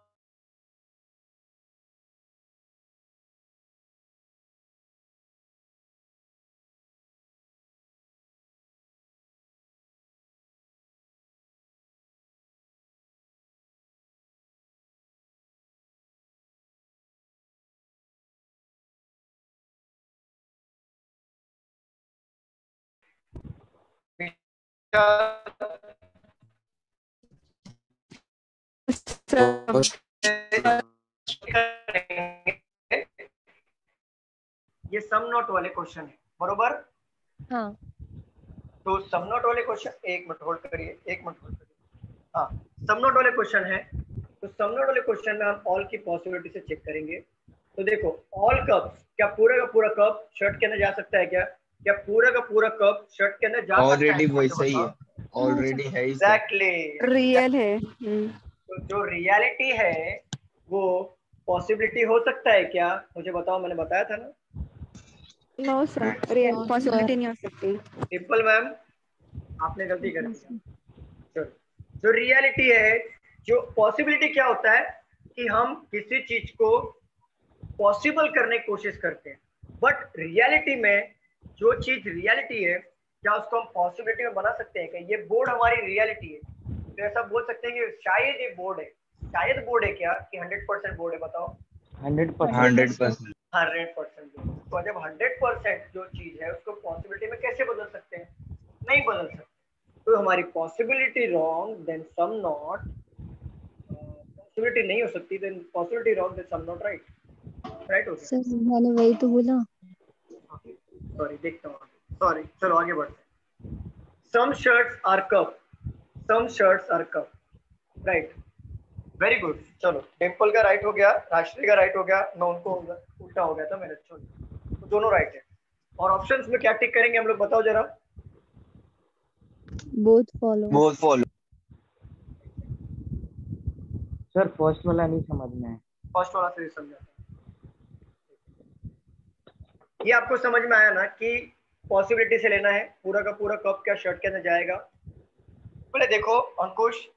ये सम नॉट वाले क्वेश्चन है, बरोबर? हाँ तो सम नॉट वाले क्वेश्चन, एक मिनट होल्ड करिए, एक मिनट होल्ड करिए। हाँ, सम नॉट वाले क्वेश्चन है। तो सम नॉट वाले क्वेश्चन में हम ऑल की पॉसिबिलिटी से चेक करेंगे। तो देखो, ऑल कप, क्या पूरा का पूरा कप शर्ट के अंदर जा सकता है? क्या क्या पूरा का पूरा कप शर्ट के अंदर जा सकता है? ऑलरेडी वैसा ही है, ऑलरेडी है ही सर। एग्जैक्टली, Real है। तो जो रियलिटी है वो पॉसिबिलिटी हो सकता है क्या? मुझे बताओ, मैंने बताया था ना। No sir, real possibility नहीं हो सकती। डिम्पल मैम आपने गलती कर दी। जो रियलिटी है, जो पॉसिबिलिटी क्या होता है कि हम किसी चीज को पॉसिबल करने की कोशिश करते हैं, बट रियलिटी में जो चीज रियलिटी है, क्या उसको हम पॉसिबिलिटी में बना सकते हैं? क्या ये बोर्ड हमारी रियलिटी है? तो ऐसा बोल सकते हैं कि शायद ये बोर्ड है। शायद बोर्ड है क्या कि 100% बोर्ड है? बताओ। 100%। 100%। तो जब 100% जो चीज है उसको पॉसिबिलिटी में कैसे बदल सकते हैं? नहीं बदल सकते। तो हमारी possibility wrong, then some not. Possibility नहीं हो सकती, then possibility wrong, then some not right. Right हो गया सर, मैंने वही तो बोला। सॉरी, देखता हूँ। सॉरी, चलो आगे बढ़ते हैं। Some shirts are cup, some shirts are cup, right. Very good. चलो, डिम्पल का राइट हो गया, राष्ट्रीय का राइट हो गया, मैं उनको उल्टा हो गया था मेरे। चलो, तो दोनों राइट है। और ऑप्शंस में क्या टिक करेंगे हम लोग, बताओ जरा। both follow। Both follow. Sir first वाला नहीं समझ में है। फर्स्ट वाला सही समझा। ये आपको समझ में आया ना कि पॉसिबिलिटी से लेना है पूरा का पूरा कप क्या शर्ट के अंदर जाएगा? पहले देखो अंकुश,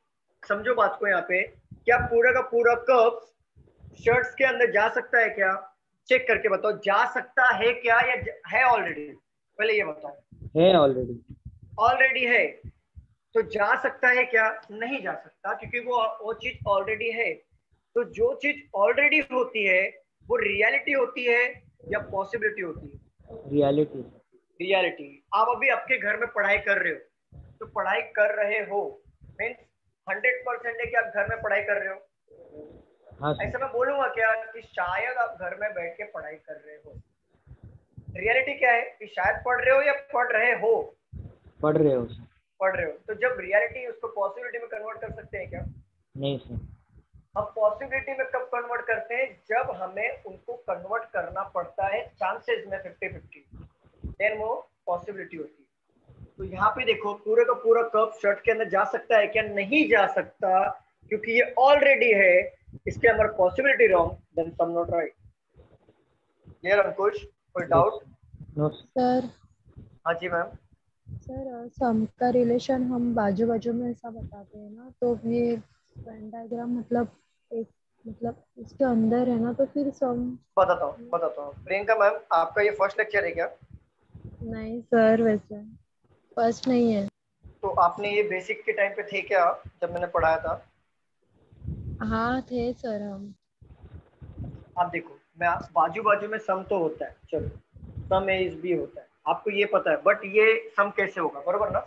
समझो बात को यहाँ पे। क्या पूरा का पूरा कप शर्ट्स के अंदर जा सकता है क्या? चेक करके बताओ, जा सकता है क्या या है ऑलरेडी? पहले ये बताओ। है ऑलरेडी। ऑलरेडी है, तो जा सकता है क्या? नहीं जा सकता, क्योंकि वो चीज ऑलरेडी है। तो जो चीज ऑलरेडी होती है वो रियलिटी होती है या पॉसिबिलिटी होती है? रियलिटी। रियलिटी। आप अभी आपके घर में पढ़ाई कर रहे हो, तो पढ़ाई कर रहे हो मीन्स 100% है कि आप घर में पढ़ाई कर रहे हो। हाँ ऐसा मैं बोलूंगा क्या कि शायद आप घर में बैठ के पढ़ाई कर रहे हो? रियलिटी क्या है कि शायद पढ़ रहे हो या पढ़ रहे हो? पढ़ रहे हो सर। पढ़ रहे हो। तो जब रियलिटी उसको पॉसिबिलिटी में कन्वर्ट कर सकते हैं क्या? नहीं सर। हम पॉसिबिलिटी में कब कन्वर्ट करते हैं? जब हमें उनको कन्वर्ट करना पड़ता है चांसेस में 50-50, देन वो पॉसिबिलिटी होती है। तो यहाँ पे देखो, पूरे का पूरा कप शर्ट के अंदर जा सकता है क्या? नहीं जा सकता, क्योंकि ये ऑलरेडी है। इसके अंदर possibility wrong, then some not right. Clear Ankush? कोई डाउट? No sir. हाँ जी मैम। सर, सम का रिलेशन हम बाजू बाजू में ऐसा बताते हैं ना, तो ये वेन डायग्राम मतलब एक मतलब इसके अंदर है ना, तो फिर सम। बताता हूँ। प्रियंका मैम, आपका ये फर्स्ट लेक्चर है क्या? नहीं सर, वैसे फर्स्ट नहीं है। तो आपने ये बेसिक के टाइम पे थे क्या जब मैंने पढ़ाया था? हाँ थे सर हम। आप देखो, मैं बाजू बाजू में सम तो होता है, चलो सम ए इज बी होता है, आपको ये पता है, बट ये सम कैसे होगा, बरोबर ना?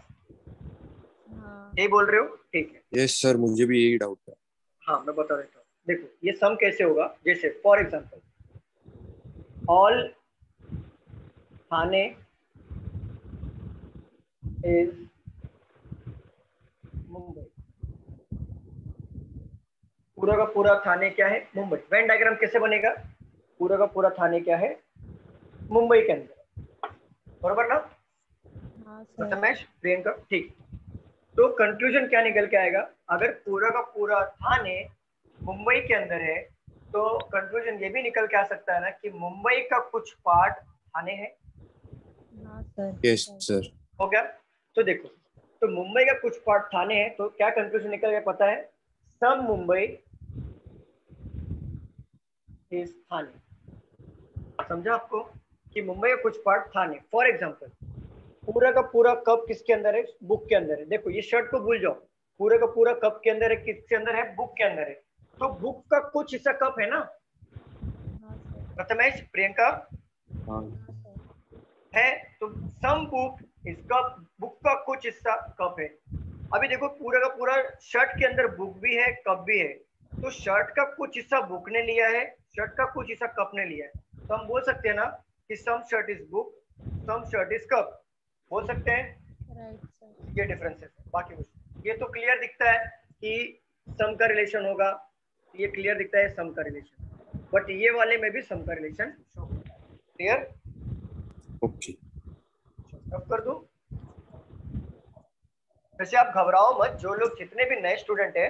हाँ यही बोल रहे हो? ठीक है। यस सर, मुझे भी यही डाउट है। हाँ मैं बता देता हूँ। देखो ये सम कैसे होगा, जैसे for example all Thane is Mumbai, पूरा का पूरा थाने क्या है? मुंबई। वेन डायग्राम कैसे बनेगा? पूरा का पूरा थाने क्या है? मुंबई के अंदर, बरोबर ना? हाँ सर। प्रथमेश, प्रियंका, ठीक। तो कंक्लूजन क्या निकल के आएगा? अगर पूरा का पूरा थाने मुंबई के अंदर है तो कंक्लूजन ये भी निकल के आ सकता है ना कि मुंबई का कुछ पार्ट थाने है। हाँ सर। Yes sir. हो गया? तो देखो, तो मुंबई का कुछ पार्ट थाने है, तो क्या कंक्लूजन निकल गया पता है? सम मुंबई इज थाने। समझा आपको कि मुंबई का कुछ पार्ट थाने। फॉर एग्जांपल पूरा का पूरा कप किसके अंदर है? बुक के अंदर है। देखो ये शर्ट को भूल जाओ, पूरा का पूरा कप के अंदर है, किसके अंदर है? बुक के अंदर है। तो बुक का कुछ हिस्सा कप है ना? प्रथमेश, प्रियंका है, तो some book is cup, book का कुछ हिस्सा कप है। अभी देखो पूरा का पूरा शर्ट के अंदर बुक भी है, कप भी है, तो शर्ट का कुछ हिस्सा बुक ने लिया है, शर्ट का कुछ हिस्सा कप ने लिया है, तो हम बोल सकते हैं ना कि some shirt is book, some shirt is cup, बोल सकते हैं। Right sir. ये डिफरेंस है, बाकी कुछ। ये तो क्लियर दिखता है कि सम का रिलेशन होगा, ये क्लियर दिखता है सम का रिलेशन, बट ये वाले में भी सम का रिलेशन शो होता है। क्लियर? ओके। अब कर दूं? वैसे आप घबराओ मत, जो लोग जितने भी नए स्टूडेंट हैं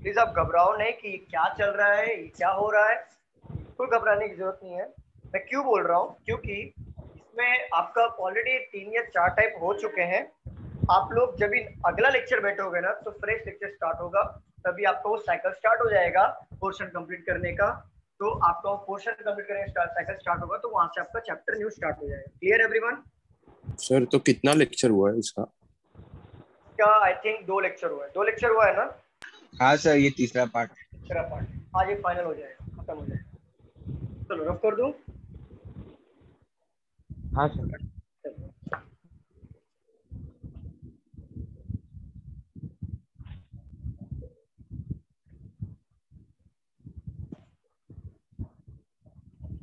प्लीज आप घबराओ नहीं कि क्या चल रहा है, ये क्या हो रहा है, कोई घबराने की जरूरत नहीं है। मैं क्यों बोल रहा हूँ? क्योंकि इसमें आपका ऑलरेडी 3 या 4 टाइप हो चुके हैं। आप लोग जब भी अगला लेक्चर बैठोगे ना तो फ्रेश लेक्चर स्टार्ट होगा, तभी आपका वो साइकिल स्टार्ट हो जाएगा पोर्शन कंप्लीट करने का। तो आपका वो पोर्शन कंप्लीट करने का साइकिल स्टार्ट होगा, तो वहां से आपका चैप्टर न्यू स्टार्ट हो जाएगा। Clear everyone? सर तो कितना लेक्चर हुआ है इसका? क्या आई थिंक 2 लेक्चर हुआ है, 2 लेक्चर हुआ है ना? हाँ सर, ये तीसरा पार्ट। तीसरा पार्ट आज ये फाइनल हो जाएगा, खत्म हो जाएगा। चलो रफ कर दूं? हाँ सर।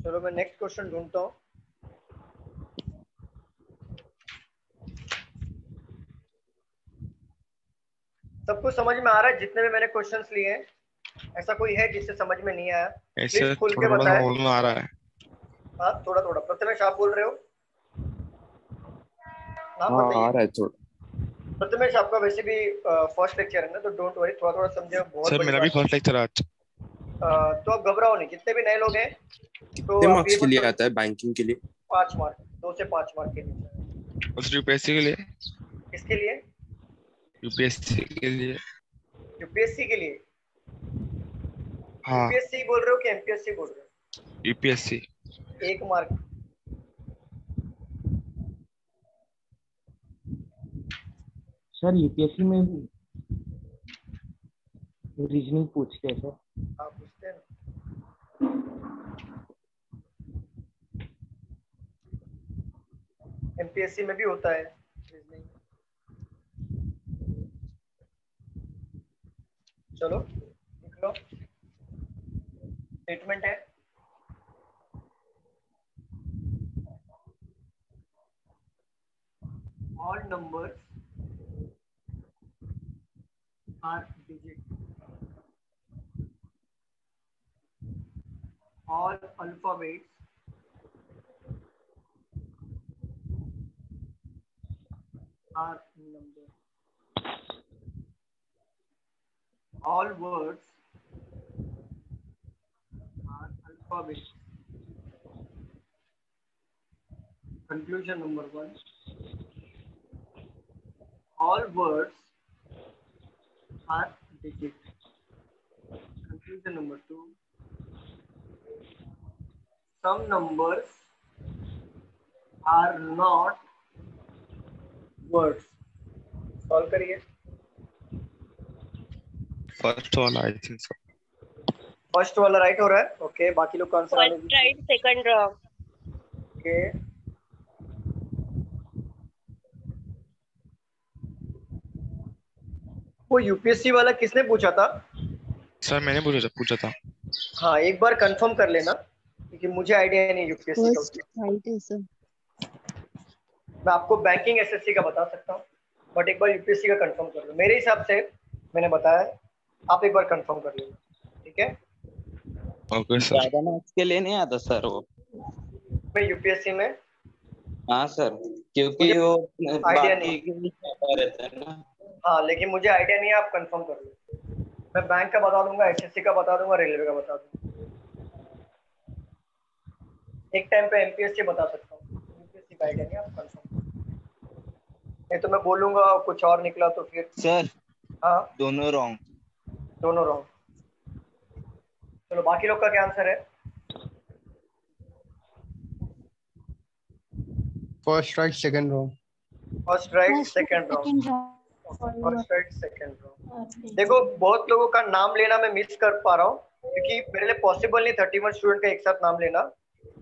चलो मैं नेक्स्ट क्वेश्चन ढूंढता हूँ। सबको समझ में आ रहा है जितने भी मैंने क्वेश्चंस लिए हैं? ऐसा कोई है जिससे समझ में नहीं आया? ऐसे खुल के थोड़ा बताएं। थोड़ा आ रहा है। हाँ थोड़ा थोड़ा। प्रथमेश आप बोल रहे हो? हाँ हाँ आ रहा है थोड़ा। प्रथमेश आपका वैसे भी फर्स्ट लेक्चर है ना, तो डोंट वरी, थोड़ा थोड़ा समझे, बहुत सर बड़ी मेरा बात भी फर्स्ट लेक्चर आज। तो आप घबराओ नहीं, जितने भी नए लोग हैं तो कितने आप मार्क्स ये के लिए मतलब आता है बैंकिंग के लिए? 5 मार्क, 2 से 5 मार्क के लिए। उस यूपीएससी के लिए? किसके लिए? यूपीएससी के लिए। यूपीएससी के लिए? हाँ यूपीएससी बोल रहे हो कि एमपीएससी बोल रहे हो? यूपीएससी। 1 मार्क। सर यूपीएससी में भी रीजनिंग पूछते हैं सर। हाँ पूछते हैं ना। एमपीएससी में भी होता है रीजनिंग। चलो लिख लो, स्टेटमेंट है all numbers are digit, all alphabets are numbers, all words are alphabets. Conclusion number 1, all words are digit. Conclusion number 2, some numbers are not words. Solve करिए। फर्स्ट वाला आई थिंक सो। फर्स्ट वाला right हो रहा है। Okay, बाकी लोग का answer आने First right, second wrong. Okay. वो यूपीएससी वाला किसने पूछा था? सर मैंने पूछा था। हाँ, एक बार कंफर्म कर लेना क्योंकि मुझे आइडिया नहीं यूपीएससी का। फर्स्ट राइट है सर। मैं आपको बैंकिंग एसएससी का बता सकता हूँ, बट एक बार यूपीएससी का कंफर्म कर लो। मेरे हिसाब से मैंने बताया है, आप एक बार कंफर्म कर लेना, ठीक है? Okay sir. ज्यादा मार्क्स के लिए नहीं आता सर वो। मैं यूपीएससी में, हाँ सर, क्योंकि वो आइडिया नहीं रहता है ना। हाँ, लेकिन मुझे आइडिया नहीं है, आप कंफर्म कर लो। मैं बैंक का बता दूंगा, एसएससी का बता दूंगा, रेलवे का बता दूंगा। एक टाइम पे एमपीएससी बता सकता हूँ, यूपीएससी का आइडिया नहीं, आप कंफर्म। नहीं तो मैं बोलूंगा कुछ और निकला तो फिर। सर हाँ, दोनों रॉन्ग। दोनों रॉन्ग। चलो, बाकी लोग का क्या आंसर है? First right second wrong. First right second wrong. First right second wrong. देखो, बहुत लोगों का नाम लेना मैं मिस कर पा रहा हूँ क्योंकि मेरे लिए पॉसिबल नहीं 31 स्टूडेंट का एक साथ नाम लेना।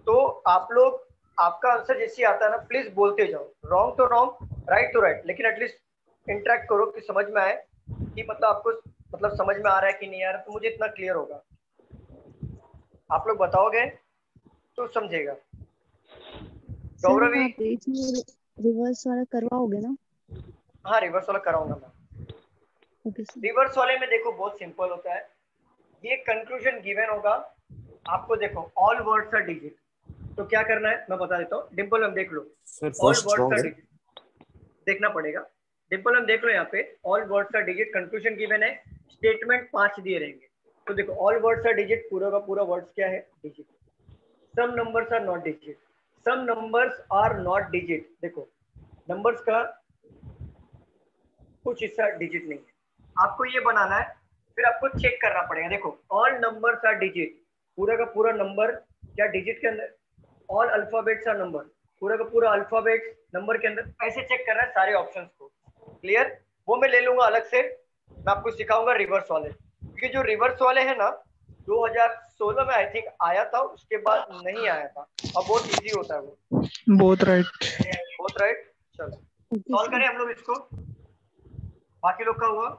तो आप लोग, आपका आंसर जैसे आता है ना, प्लीज बोलते जाओ। रॉन्ग तो रॉन्ग, राइट तो राइट, लेकिन एटलीस्ट इंटरेक्ट करो कि समझ में आए कि मतलब आपको मतलब समझ में आ रहा है कि नहीं आ रहा, तो मुझे इतना क्लियर होगा। आप लोग बताओगे तो समझेगा। गौरवी, रिवर्स वाला करवाओगे ना? हाँ, रिवर्स वाला कराऊंगा मैं। Okay sir. रिवर्स वाले में देखो बहुत सिंपल होता है। ये कंक्लूजन गिवन होगा आपको। देखो, ऑल वर्ड्स आर डिजिट, तो क्या करना है मैं बता देता हूँ। डिम्पल हम देख लो, ऑल वर्ड्स आर डिजिट देखना पड़ेगा। डिम्पल हम देख लो, यहाँ पे all words are digit, conclusion given है, स्टेटमेंट 5 दिए रहेंगे। तो देखो, ऑल वर्ड्स आर डिजिट, पूरा का पूरा वर्ड्स क्या है? Digit. Some numbers are not digit, some numbers are not digit. देखो, नंबर्स का कुछ हिस्सा डिजिट नहीं है, आपको ये बनाना है, फिर आपको चेक करना पड़ेगा। देखो, ऑल नंबर्स आर डिजिट, पूरा का पूरा नंबर क्या डिजिट के अंदर? ऑल अल्फाबेट्स आर नंबर, पूरा का पूरा अल्फाबेट्स नंबर के अंदर। ऐसे चेक करना है सारे ऑप्शंस को। क्लियर? वो मैं ले लूंगा अलग से, मैं आपको सिखाऊंगा रिवर्स वाले, क्योंकि जो रिवर्स वाले हैं ना 2016 में आई थिंक आया था, उसके बाद नहीं आया था। अब बहुत इजी होता है वो। Both right. Both right. चलो सॉल्व करें हम लोग इसको। बाकी लोग का हुआ,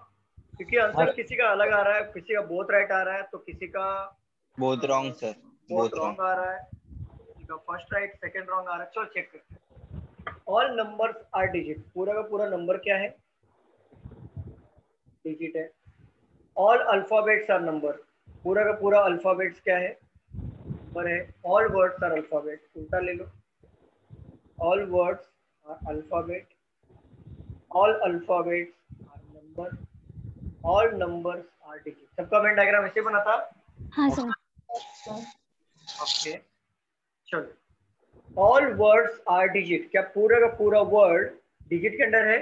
क्योंकि आंसर किसी का अलग आ रहा है, किसी का बोथ राइट आ रहा है, तो किसी का both wrong sir. Both wrong आ रहा है, किसी का फर्स्ट राइट सेकंड रॉन्ग आ रहा है। चलो चेक करते हैं। ऑल नंबर्स आर डिजिट, पूरा का पूरा नंबर क्या है? डिजिट है। ऑल अल्फाबेट्स आर नंबर, पूरा का पूरा अल्फाबेट्स क्या है? नंबर है। ऑल वर्ड्स आर अल्फाबेट, उल्टा ले लो, all words are alphabet, all alphabets are number, all numbers are digit. सबका वेन डायग्राम ऐसे बना था? हाँ सर। ओके, चलो। ऑल वर्ड्स आर डिजिट, क्या पूरा का पूरा वर्ड डिजिट के अंदर है?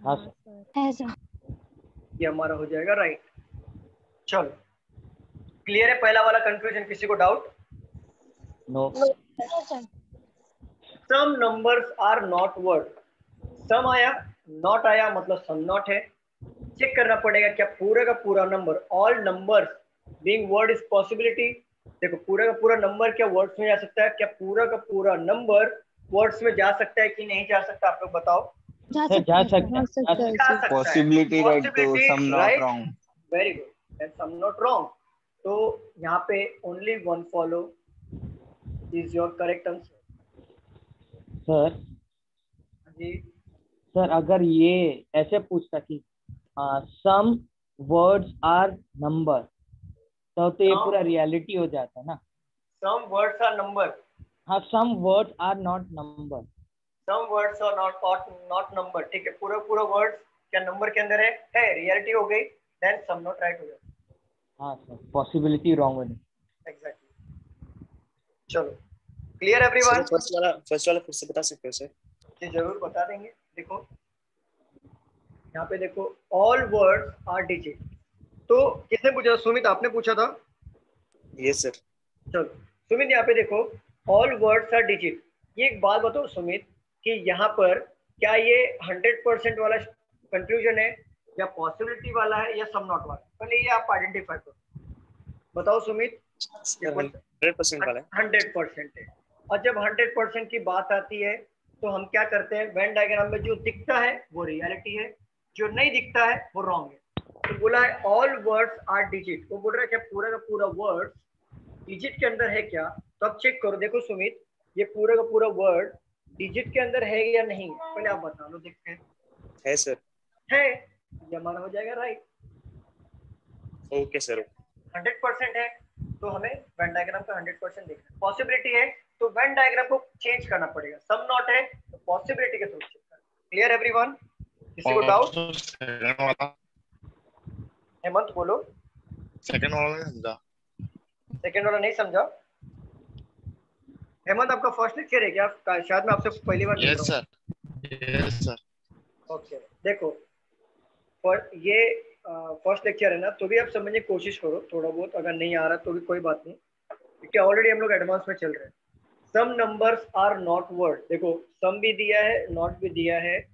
हाँ सर। ये हमारा हो जाएगा राइट। चलो, क्लियर है पहला वाला कंफ्यूजन? किसी को doubt? No. Some numbers are not word, some आया, नॉट आया, मतलब सम नॉट है। चेक करना पड़ेगा क्या पूरा का पूरा number, all numbers being word is possibility. देखो, पूरा का पूरा नंबर क्या वर्ड्स में जा सकता है? क्या पूरा का पूरा नंबर वर्ड्स में जा सकता है कि नहीं जा सकता? आप लोग बताओ। जा सकता है। पॉसिबिलिटी राइट, तो some not wrong. Very good, and some not wrong. तो यहाँ पे only one follow is your correct answer. Sir ji sir, अगर ये ऐसे पूछता कि सम वर्ड्स आर नंबर, तो ये पूरा रियलिटी हो जाता ना। Some words are number. हाँ, some words are not number. Some words are not number, ठीक है। पूरा पूरा वर्ड्स क्या नंबर के अंदर है रियलिटी हो गई, देन सम नॉट राइट हो जाता। हाँ सर, पॉसिबिलिटी रॉन्ग हो जाती। एग्जैक्टली। चलो, क्लियर एवरीवन? फर्स्ट वाला फिर से बता सकते हो सर? जी जरूर बता देंगे। देखो यहाँ पे देखो, ऑल वर्ड्स आर डिजिट, तो किसने पूछा? सुमित, आपने पूछा था? Yes sir. चलो सुमित, यहाँ पे देखो, ऑल वर्ड्स आर डिजिट। ये एक बात बताओ सुमित कि यहाँ पर क्या ये 100% वाला कंक्लूजन है या पॉसिबिलिटी वाला है या सम नॉट वाला? पहले ये आप आइडेंटिफाई करो। बताओ सुमित। 100% वाला है। 100% है। और जब 100% की बात आती है तो हम क्या करते हैं, वेन डायग्राम में जो दिखता है वो रियलिटी है, जो नहीं दिखता है वो रॉन्ग है। तो बोला है ऑल वर्ड्स आर डिजिट, वो बोल रहा है क्या पूरा का पूरा वर्ड डिजिट के अंदर है क्या? तो अब चेक करो, देखो सुमित ये पूरा का पूरा वर्ड डिजिट के अंदर है या नहीं, पहले आप बता लो, देखते हैं। है सर। है, ये हमारा हो जाएगा राइट। Okay sir. 100% है तो हमें वेन डायग्राम का 100% देखना है। पॉसिबिलिटी है तो वेन डायग्राम को चेंज करना पड़ेगा। सम नॉट है तो पॉसिबिलिटी के थ्रू चेक करना। Clear everyone? किसी को डाउट? हेमंत बोलो। सेकंड वाला नहीं समझा। सेकंड वाला नहीं समझा? हेमंत आपका फर्स्ट लेक्चर है क्या? शायद मैं आपसे पहली बार yes sir. Yes sir. Okay देखो, ये फर्स्ट लेक्चर है ना, तो भी आप समझने की कोशिश करो थोड़ा बहुत, अगर नहीं आ रहा तो भी कोई बात नहीं, क्योंकि ऑलरेडी हम लोग एडवांस में चल रहे हैं। Some numbers are not word, देखो सम भी दिया है, नॉट भी दिया है,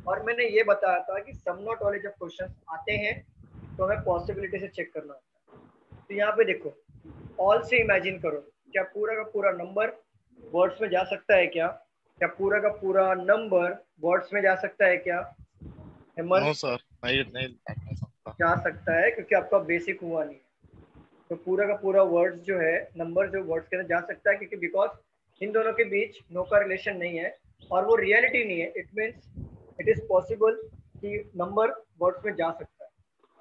और मैंने ये बताया था कि सम नॉट वाले जब क्वेश्चन आते हैं तो हमें पॉसिबिलिटी से चेक करना होता है। तो यहाँ पे देखो, ऑल से इमेजिन करो, क्या पूरा का पूरा नंबर वर्ड्स में जा सकता है क्या? क्या पूरा का पूरा नंबर वर्ड्स में जा सकता है क्या? नो सर, नहीं जा सकता है, क्योंकि आपका बेसिक हुआ नहीं है। तो पूरा का पूरा वर्ड्स जो है, नंबर जो वर्ड्स के अंदर जा सकता है, क्योंकि बिकॉज इन दोनों के बीच नो का रिलेशन नहीं है और वो रियलिटी नहीं है। It means it is possible कि नंबर वर्ड्स में जा सकता है।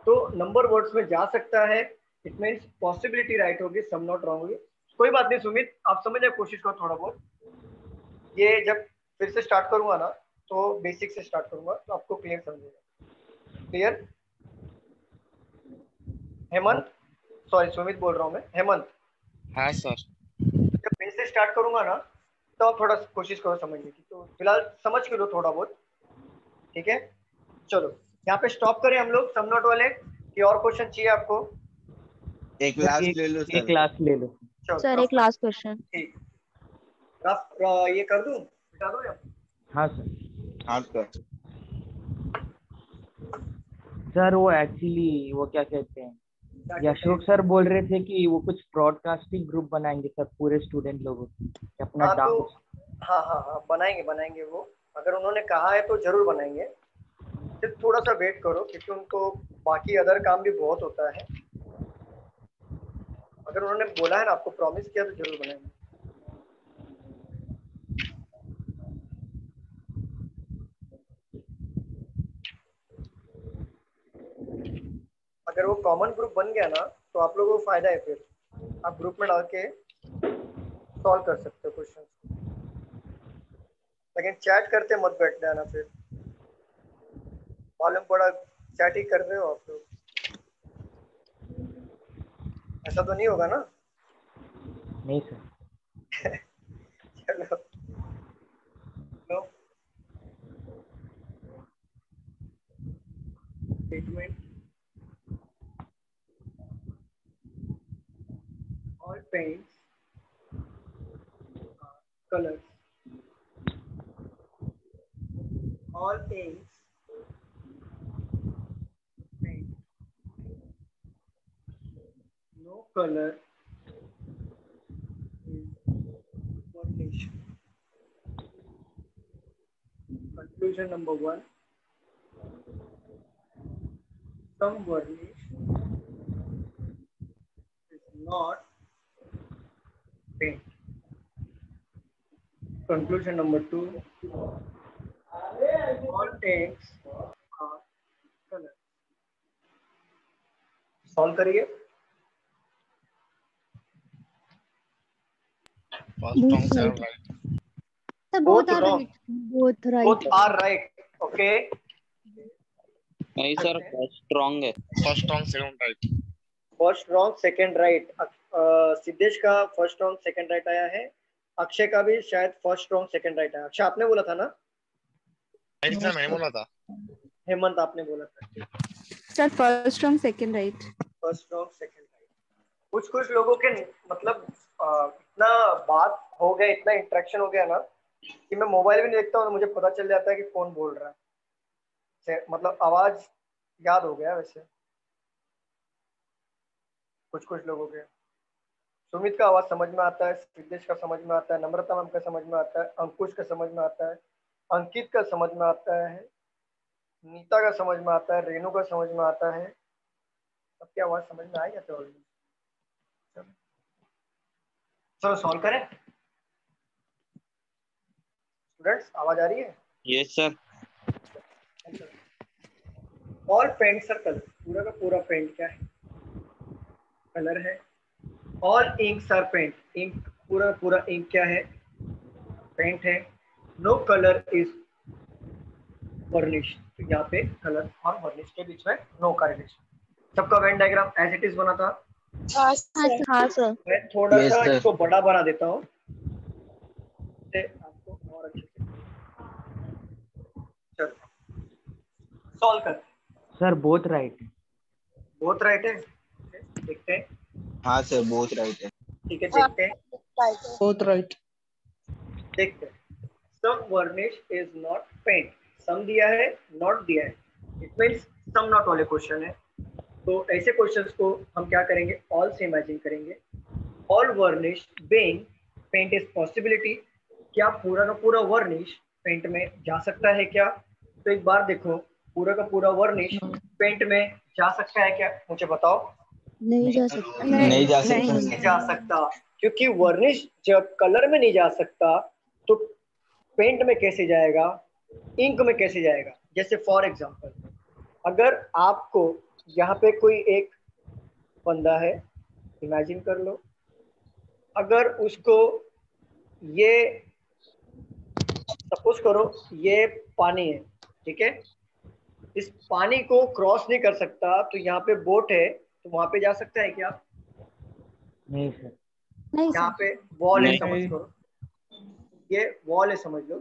तो नंबर वर्ड्स में जा सकता है, इट मीन्स पॉसिबिलिटी राइट होगी, सम नॉट रॉन्ग होगी। कोई बात नहीं सुमित, आप समझने की कोशिश करो थोड़ा बहुत। ये जब फिर से स्टार्ट करूंगा ना तो बेसिक से स्टार्ट करूंगा तो आपको क्लियर समझेगा। क्लियर? हेमंत, सॉरी सुमित बोल रहा हूँ मैं, हेमंत। हाँ सर। जब बेस से स्टार्ट करूंगा ना तो आप थोड़ा कोशिश करो समझने की, तो फिलहाल समझ के लो थोड़ा बहुत, ठीक है? चलो यहाँ पे स्टॉप करें हम लोग सम नॉट वाले, कि और क्वेश्चन चाहिए आपको? एक क्लास ले लो सर। एक क्लास ले लो सर, एक लास्ट क्वेश्चन। ठीक, ये कर दूं, बता दो या? हाँ सर। हाँ सर। सर वो एक्चुअली वो क्या कहते हैं, अशोक सर बोल रहे थे कि वो कुछ ब्रॉडकास्टिंग ग्रुप बनाएंगे सर पूरे स्टूडेंट लोगों की अपना डाउट। हाँ बनाएंगे वो, अगर उन्होंने कहा है तो जरूर बनाएंगे। सिर्फ थोड़ा सा वेट करो, क्योंकि उनको बाकी अदर काम भी बहुत होता है। अगर उन्होंने बोला है ना, आपको प्रॉमिस किया, तो जरूर बनाएंगे। अगर वो कॉमन ग्रुप बन गया ना तो आप लोगों को फायदा है, फिर आप ग्रुप में डाल के सॉल्व कर सकते हो क्वेश्चन। लेकिन चैट करते मत बैठ जाना, फिर मालूम पड़ा चैट ही कर रहे हो आप लोग, ऐसा तो नहीं होगा ना? नहीं सर। चलो statement, all paints colors, all inks paint, no color is varnish. Conclusion number 1, some varnish is not paint. Conclusion number 2, all inks are color. Solve करिए। Both are right. Both are right. Okay. नहीं sir, first wrong है। First wrong second right. First wrong second right. Siddhesh का first wrong second right आया है, अक्षय का भी शायद first wrong second right आया। अक्षय आपने बोला था ना? नहीं सर, मैंने बोला था। हेमंत आपने बोला था। Sir first wrong second right. First wrong second right. कुछ लोगों के मतलब इतना बात हो गया, इतना इंटरेक्शन हो गया ना, कि मैं मोबाइल भी नहीं देखता हूँ तो मुझे पता चल जाता है कि कौन बोल रहा है, मतलब आवाज याद हो गया वैसे कुछ कुछ लोगों के। सुमित का आवाज समझ में आता है, सिद्धेश का समझ में आता है, नम्रता मैम का समझ में आता है, अंकुश का समझ में आता है, अंकित का समझ में आता है, नीता का समझ में आता है, रेनू का समझ में आता है। सबकी आवाज समझ में आई जाती है ऑलरेडी। चलो सॉल्व करें स्टूडेंट्स, आवाज आ रही है? Yes sir. All paint circle, पूरा का पूरा पेंट क्या है? कलर है। All inks are paint, ink पूरा पूरा इंक क्या है? पेंट है। नो कलर इज वर्निश, तो यहाँ पे कलर और वर्निश के बीच में नो का रिलेशन। सबका Venn diagram as it is बना था? हाँ सर। मैं थोड़ा Yes, सा sir. इसको बड़ा बना देता हूँ आपको और अच्छे से। चलो सॉल्व कर। सर बोथ राइट है। बोथ राइट है, देखते हैं। हाँ सर बोथ राइट है। ठीक है देखते हैं। Both right. देखते हैं। सम वर्निश इज नॉट पेंट, सम दिया है नॉट दिया है, इट मींस सम नॉट वाले क्वेश्चन है। तो ऐसे क्वेश्चंस को हम क्या करेंगे? ऑल से इमेजिन करेंगे। All varnish being paint is possibility, क्या पूरा का पूरा वर्निश पेंट में जा सकता है क्या? तो एक बार देखो, पूरा का पूरा वर्निश पेंट में जा सकता है क्या? मुझे बताओ। नहीं जा सकता। नहीं जा सकता। नहीं जा सकता, क्योंकि वर्निश जब कलर में नहीं जा सकता तो पेंट में कैसे जाएगा? इंक में कैसे जाएगा? जैसे फॉर एग्जांपल, अगर आपको यहाँ पे कोई एक बंदा है, इमेजिन कर लो, अगर उसको ये सपोज करो ये पानी है, ठीक है, इस पानी को क्रॉस नहीं कर सकता, तो यहाँ पे बोट है, तो वहां पे जा सकता है क्या? नहीं सर। नहीं यहाँ पे वॉल है, समझ करो, ये वॉल है, समझ लो,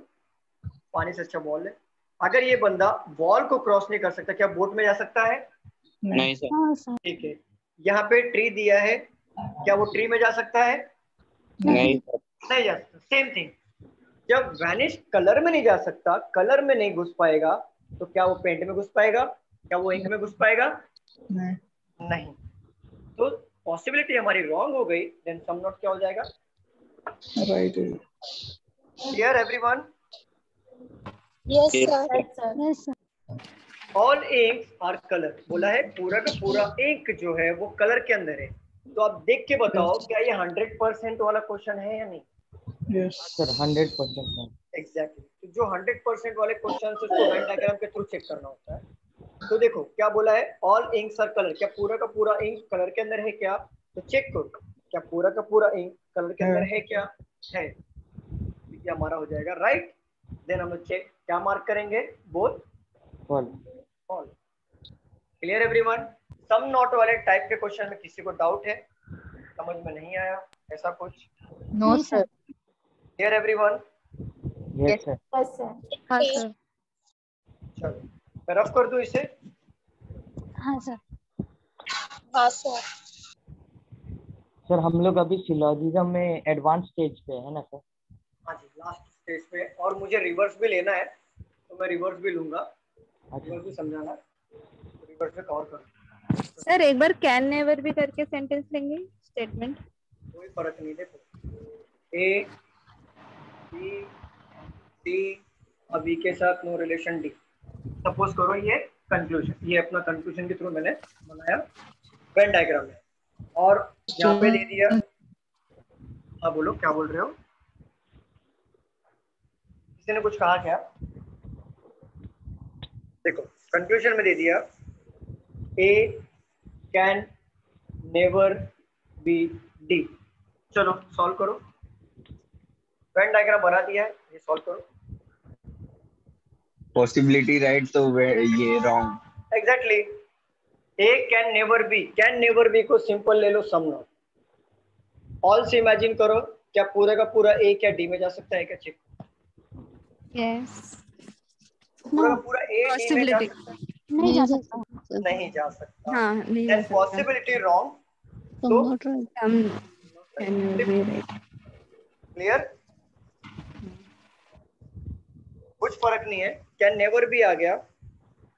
पानी से अच्छा वॉल है। अगर ये बंदा वॉल को क्रॉस नहीं कर सकता, क्या बोट में जा सकता है? नहीं सर। ठीक है। यहाँ पे ट्री दिया है, क्या वो ट्री में जा सकता है? नहीं सर। नहीं जा सकता। सेम थिंग, जब वैनिश कलर में नहीं जा सकता, कलर में नहीं घुस पाएगा, तो क्या वो पेंट में घुस पाएगा? क्या वो इंक में घुस पाएगा? नहीं। तो पॉसिबिलिटी हमारी रॉन्ग हो गई, देन सम नॉट क्या हो जाएगा? Right. Clear everyone? Yes, sir. Yes, sir. All inks are colour, बोला है पूरा का पूरा इंक जो है वो कलर के अंदर है। तो आप देख के बताओ क्या ये 100% वाला क्वेश्चन है या नहीं? Yes. सर 100% है। एग्जैक्टली। तो जो 100% वाले क्वेश्चन है उसको वेन डायग्राम के थ्रू चेक करना होता है। तो देखो क्या बोला है, ऑल इंक्स आर कलर, क्या पूरा का पूरा इंक कलर के अंदर है क्या? तो चेक करो, क्या पूरा का पूरा इंक कलर के अंदर है क्या? है। ये हमारा हो जाएगा राइट। देन हम चेक क्या मार्क करेंगे? Both fall. All. Clear everyone? Some not वाले टाइप के क्वेश्चन में किसी को डाउट है? समझ में नहीं आया ऐसा कुछ? No sir. Clear everyone? Yes sir. हाँ सर। चलो मैं रफ कर दूं इसे? हाँ सर। हाँ सर। सर हम लोग अभी सिलोजिज्म में एडवांस स्टेज पे है ना सर? हाँ जी, लास्ट स्टेज पे, और मुझे रिवर्स भी लेना है तो मैं रिवर्स भी लूंगा। रिवर्स भी समझाना, तो रिवर्स में कवर करूँ। सर एक बार कैन नेवर भी करके सेंटेंस लेंगे, स्टेटमेंट। कोई फर्क नहीं। देखो ए बी सी, अभी के साथ नो रिलेशन डी। सपोज करो ये कंक्लूजन, ये अपना कंक्लूजन के थ्रू मैंने बनाया वेन डायग्राम में, और यहाँ पे दे दिया। हाँ बोलो, क्या बोल रहे हो? किसी ने कुछ कहा क्या? देखो कंक्लूजन में दे दिया ए कैन नेवर बी डी। चलो सॉल्व करो, वेन डायग्राम बना दिया है, ये सॉल्व करो। पॉसिबिलिटी राइट, तो ये wrong. Exactly. A can never B को सिंपल ले लो, सम नॉट। ऑल से इमेजिन करो, क्या पूरा का पूरा ए क्या डी में जा सकता है क्या? चेक। यस। पूरा का पूरा ए डी में जा सकता है? नहीं जा सकता। नहीं जा सकता। हाँ नहीं जा सकता। पॉसिबिलिटी रॉन्ग, तो क्लियर? कुछ फर्क नहीं है, कैन नेवर भी आ गया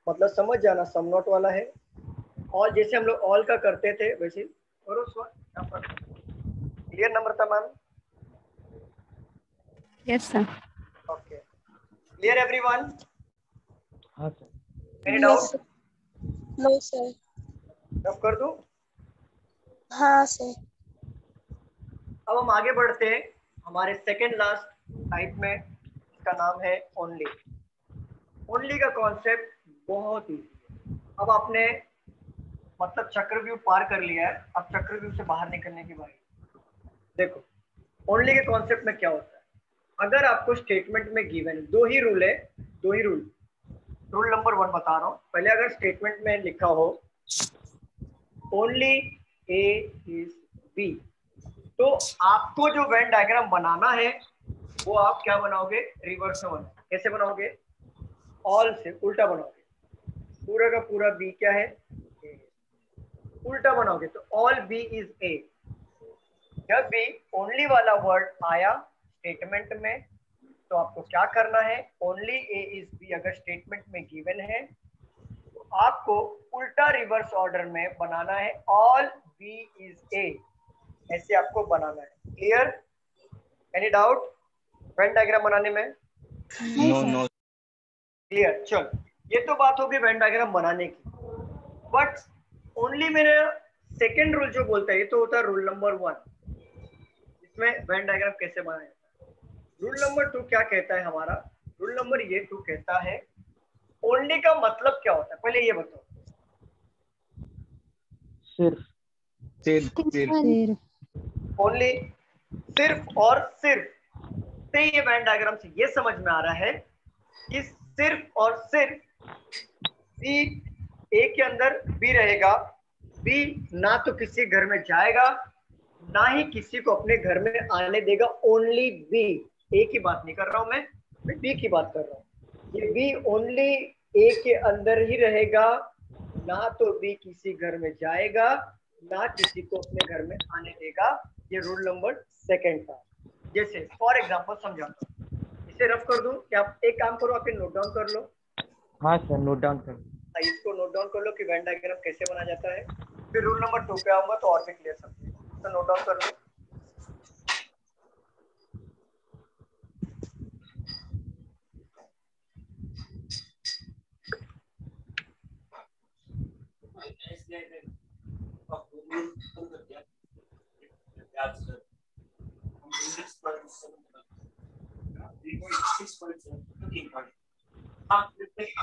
मतलब समझ जाना सम नॉट वाला है। और जैसे हम लोग ऑल का करते थे वैसे करो। क्लियर नंबर था ma'am? Yes sir. Okay, clear everyone? हाँ sir. Any doubt? No sir. अब कर दूं? हाँ सर। अब हम आगे बढ़ते हैं हमारे सेकेंड लास्ट टाइप में, इसका नाम है ओनली। ओनली का कॉन्सेप्ट बहुत ईजी है। अब आपने मतलब चक्रव्यूह पार कर लिया है, अब चक्रव्यूह से बाहर निकलने की बारी। देखो ओनली के कॉन्सेप्ट में क्या होता है, अगर आपको स्टेटमेंट में गिवन दो ही रूल है, दो ही रूल। रूल नंबर 1 बता रहा हूं, पहले अगर स्टेटमेंट में लिखा हो ओनली ए इज बी, तो आपको जो वेन डायग्राम बनाना है वो आप क्या बनाओगे, रिवर्स में बनाओगे। कैसे बनाओगे? ऑल से उल्टा बनाओगे। पूरा का पूरा बी क्या है, ए। उल्टा बनाओगे तो ऑल बी इज ए। जब भी ओनली वाला वर्ड आया स्टेटमेंट में तो आपको क्या करना है, ओनली ए इज बी अगर स्टेटमेंट में गिवन है तो आपको उल्टा रिवर्स ऑर्डर में बनाना है, ऑल बी इज ए, ऐसे आपको बनाना है। Clear? Any doubt Venn diagram बनाने में? No no. क्लियर? चल, ये तो बात होगी वेन डायग्राम बनाने की, बट ओनली मेरा सेकेंड रूल जो बोलता है ये तो होता है रूल नंबर 1, इसमें वेन डायग्राम कैसे बनाया जाता है। रूल नंबर 2 क्या कहता है हमारा? रूल नंबर ये 2 कहता है ओनली का मतलब क्या होता है, पहले ये बताओ। सिर्फ। ओनली सिर्फ और सिर्फ से ये वेन डायग्राम से ये समझ में आ रहा है कि सिर्फ और सिर्फ बी ए के अंदर बी रहेगा। बी ना तो किसी घर में जाएगा ना ही किसी को अपने घर में आने देगा। ओनली बी, ए की बात नहीं कर रहा हूं मैं बी की बात कर रहा हूं। ये बी ओनली ए के अंदर ही रहेगा, ना तो बी किसी घर में जाएगा ना किसी को अपने घर में आने देगा। ये रूल नंबर 2 था। जैसे फॉर एग्जांपल समझाता हूं, इसे रफ कर दूं कि आप एक काम करो, आप नोट डाउन कर लो। हाँ सर, नोट डाउन कर। इसको नोट डाउन कर लो कि वेन डायग्राम कैसे बनाया जाता है, फिर रूल नंबर 2 पे आऊंगा तो और भी क्लियर समझेगा। तो नोट डाउन कर लो।